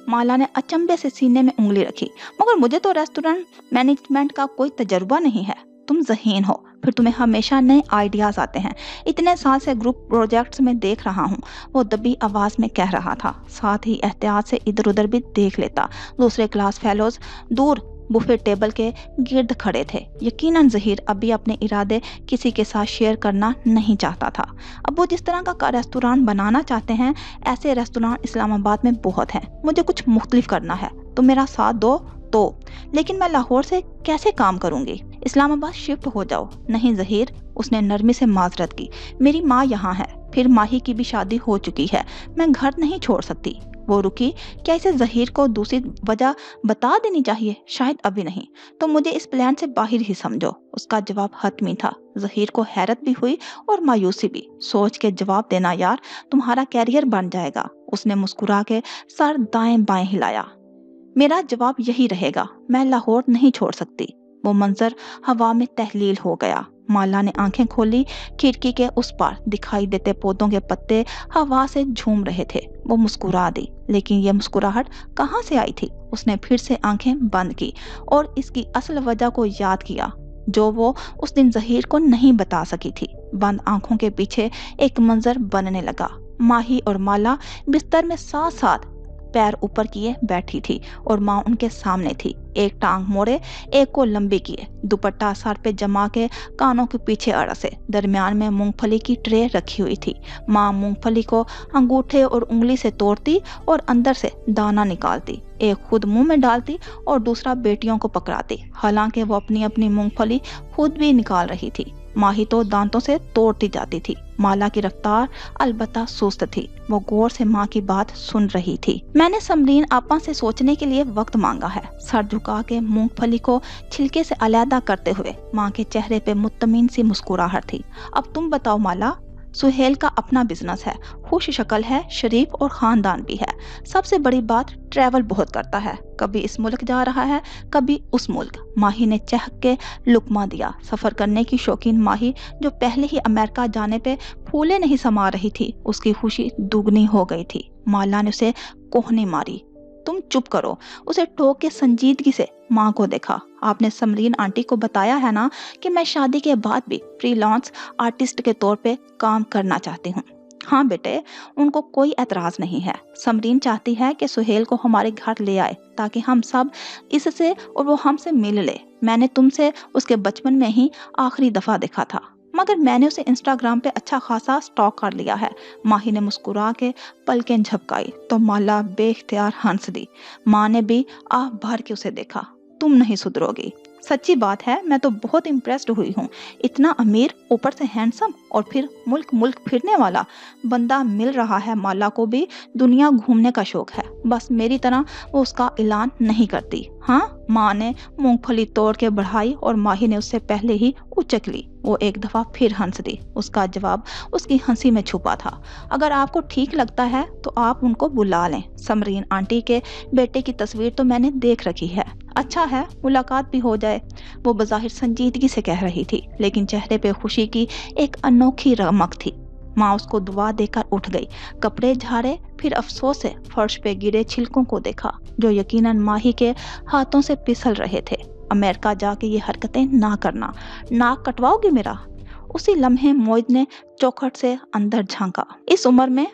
माला ने अचंभे से सीने में उंगली रखी। मगर मुझे तो रेस्टोरेंट मैनेजमेंट का कोई तजुर्बा नहीं है। तुम ज़हीन हो, फिर तुम्हें हमेशा नए आइडियाज आते हैं। इतने साल से ग्रुप प्रोजेक्ट्स में देख रहा हूँ, वो दबी आवाज में कह रहा था। साथ ही एहतियात से इधर उधर भी देख लेता। दूसरे क्लास फेलोज दूर बुफे टेबल के गिर्द खड़े थे। यकीनन जहीर अभी अपने इरादे किसी के साथ शेयर करना नहीं चाहता था। अब वो जिस तरह का रेस्टोरेंट बनाना चाहते हैं, ऐसे रेस्टोरेंट इस्लामाबाद में बहुत हैं। मुझे कुछ मुख्तलिफ करना है, तो मेरा साथ दो तो। लेकिन मैं लाहौर से कैसे काम करूंगी? इस्लामाबाद शिफ्ट हो जाओ। नहीं जहीर, उसने नरमी से माजरत की। मेरी माँ यहाँ है, फिर माही की भी शादी हो चुकी है। मैं घर नहीं छोड़ सकती। वो रुकी। क्या इसे जहीर को दूसरी वजह बता देनी चाहिए? शायद अभी नहीं, तो मुझे इस प्लान से बाहर ही समझो। उसका जवाब हतमी था। जहीर को हैरत भी हुई और मायूसी भी। सोच के जवाब देना यार, तुम्हारा कैरियर बन जाएगा। उसने मुस्कुरा के सर दाएं बाएं हिलाया। मेरा जवाब यही रहेगा, मैं लाहौर नहीं छोड़ सकती। वो मंजर हवा में तहलील हो गया। माला ने आंखें खोली। खिड़की के उस पार दिखाई देते पौधों के पत्ते हवा से झूम रहे थे। वो मुस्कुरा दी, लेकिन ये मुस्कुराहट कहाँ से आई थी? उसने फिर से आंखें बंद की और इसकी असल वजह को याद किया, जो वो उस दिन जहीर को नहीं बता सकी थी। बंद आंखों के पीछे एक मंजर बनने लगा। माही और माला बिस्तर में साथ साथ पैर ऊपर किए बैठी थी और माँ उनके सामने थी। एक टांग मोड़े, एक को लंबी किए, दुपट्टा सर पे जमा के कानों के पीछे अड़से। दरमियान में मूंगफली की ट्रे रखी हुई थी। माँ मूंगफली को अंगूठे और उंगली से तोड़ती और अंदर से दाना निकालती। एक खुद मुंह में डालती और दूसरा बेटियों को पकड़ाती। हालांकि वो अपनी अपनी मूंगफली खुद भी निकाल रही थी। माही तो दांतों से तोड़ती जाती थी। माला की रफ्तार अलबत्ता सुस्त थी। वो गौर से माँ की बात सुन रही थी। मैंने समरीन आपा से सोचने के लिए वक्त मांगा है। सर झुका के मूंगफली को छिलके से अलहदा करते हुए माँ के चेहरे पे मुत्तमीन सी मुस्कुराहट थी। अब तुम बताओ माला। सुहेल का अपना बिजनेस है, खुश शक्ल है, शरीफ और खानदान भी है। सबसे बड़ी बात, ट्रैवल बहुत करता है। कभी इस मुल्क जा रहा है, कभी उस मुल्क। माही ने चहक के लुकमा दिया। सफर करने की शौकीन माही, जो पहले ही अमेरिका जाने पे फूले नहीं समा रही थी, उसकी खुशी दुगनी हो गई थी। माला ने उसे कोहनी मारी। तुम चुप करो। उसे टोक के संजीदगी से माँ को देखा। आपने समरीन आंटी को बताया है ना कि मैं शादी के बाद भी फ्रीलांस आर्टिस्ट के तौर पे काम करना चाहती हूँ। हाँ बेटे, उनको कोई एतराज नहीं है। समरीन चाहती है कि सुहेल को हमारे घर ले आए ताकि हम सब इससे और वो हमसे मिल ले। मैंने तुमसे उसके बचपन में ही आखिरी दफा देखा था, मगर मैंने उसे इंस्टाग्राम पे अच्छा खासा स्टॉक कर लिया है। माही ने मुस्कुरा के पलकें झपकाई तो माला बेख्तियार हंस दी। माँ ने भी आह भर के उसे देखा। तुम नहीं सुधरोगी। सच्ची बात है, मैं तो बहुत इम्प्रेस्ड हुई हूँ। इतना अमीर, ऊपर से हैंडसम और फिर मुल्क मुल्क फिरने वाला बंदा मिल रहा है। माला को भी दुनिया घूमने का शौक है, बस मेरी तरह वो उसका ऐलान नहीं करती। हाँ, माँ ने मूंगफली तोड़ के बढ़ाई और माही ने उससे पहले ही उचक ली। वो एक दफा फिर हंस दी। उसका जवाब उसकी हंसी में छुपा था। अगर आपको ठीक लगता है तो आप उनको बुला लें। समरीन आंटी के बेटे की तस्वीर तो मैंने देख रखी है। अच्छा है, मुलाकात भी हो जाए। वो बज़ाहिर संजीदगी से कह रही थी, लेकिन चेहरे पे खुशी की एक अनोखी रमक थी। माँ उसको दुआ देकर उठ गई, कपड़े झाड़े, फिर अफसोस से फर्श पे गिरे छिलकों को देखा जो यकीनन माही के हाथों से फिसल रहे थे। अमेरिका जाके ये हरकतें ना करना। नाक कटवाओगे मेरा? उसी लम्हे मोइद ने चौखट से अंदर झांका। इस उम्र में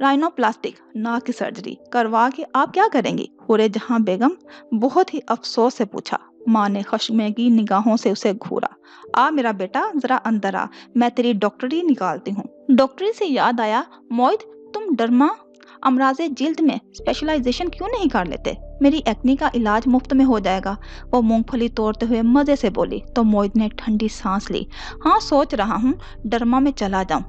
राइनोप्लास्टिक नाक की सर्जरी करवा के आप क्या करेंगी? हुरे जहां बेगम बहुत ही अफसोस से पूछा। माँ ने खश्मेगी निगाहों से उसे घूरा। आ मेरा बेटा, जरा अंदर आ, मैं तेरी डॉक्टरी निकालती हूँ। डॉक्टरी से याद आया, मोइद तुम डर्मा अमराजे जिल्द में स्पेशलाइजेशन क्यों नहीं कर लेते? मेरी एक्नी का इलाज मुफ्त में हो जाएगा। वो मूंगफली तोड़ते हुए मजे से बोली तो मोइद ने ठंडी सांस ली। हाँ, सोच रहा हूँ डर्मा में चला जाऊं।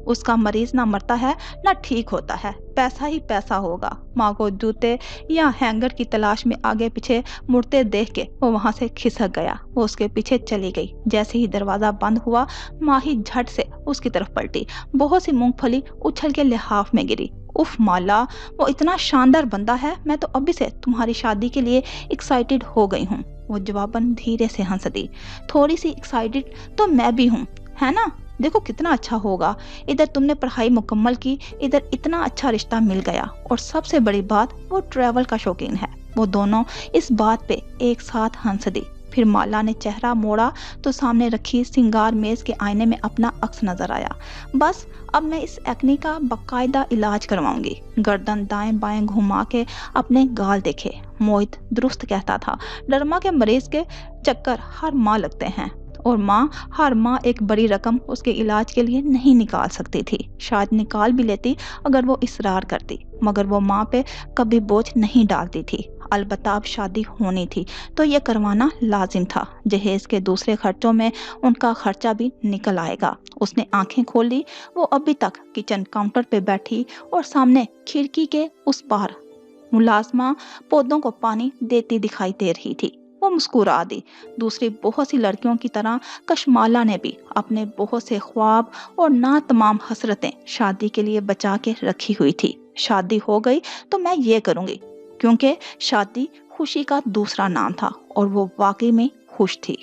उसका मरीज ना मरता है ना ठीक होता है, पैसा ही पैसा होगा। माँ को जूते या हैंगर की तलाश में आगे पीछे मुड़ते देख के वो वहां से खिसक गया। वो उसके पीछे चली गई। जैसे ही दरवाजा बंद हुआ, माँ ही झट से उसकी तरफ पलटी। बहुत सी मूंगफली उछल के लिहाफ में गिरी। उफ माला, वो इतना शानदार बंदा है, मैं तो अभी से तुम्हारी शादी के लिए एक्साइटेड हो गई हूँ। वो जवाबन धीरे से हंस दी। थोड़ी सी एक्साइटेड तो मैं भी हूँ, है ना? देखो कितना अच्छा होगा। इधर तुमने पढ़ाई मुकम्मल की, इधर इतना अच्छा रिश्ता मिल गया, और सबसे बड़ी बात वो ट्रैवल का शौकीन है। वो दोनों इस बात पे एक साथ हंस दी। फिर माला ने चेहरा मोड़ा तो सामने रखी सिंगार मेज के आईने में अपना अक्स नजर आया। बस अब मैं इस एक्ने का बाकायदा इलाज करवाऊंगी। गर्दन दाएं बाएं घुमा के अपने गाल देखे। मोहित दुरुस्त कहता था, डरमा के मरीज के चक्कर हर माह लगते हैं, और माँ हर माह एक बड़ी रकम उसके इलाज के लिए नहीं निकाल सकती थी। शायद निकाल भी लेती अगर वो इसरार करती, मगर वो माँ पे कभी बोझ नहीं डालती थी। अलबत्ता अब शादी होनी थी तो ये करवाना लाजिम था। जहेज के दूसरे खर्चों में उनका खर्चा भी निकल आएगा। उसने आंखें खोल ली। वो अभी तक किचन काउंटर पे बैठी और सामने खिड़की के उस पार मुलाजमा पौधों को पानी देती दिखाई दे रही थी। वो मुस्कुरा दी। दूसरी बहुत सी लड़कियों की तरह कशमाला ने भी अपने बहुत से ख्वाब और ना तमाम हसरतें शादी के लिए बचा के रखी हुई थी। शादी हो गई तो मैं ये करूंगी, क्योंकि शादी खुशी का दूसरा नाम था और वो वाकई में खुश थी।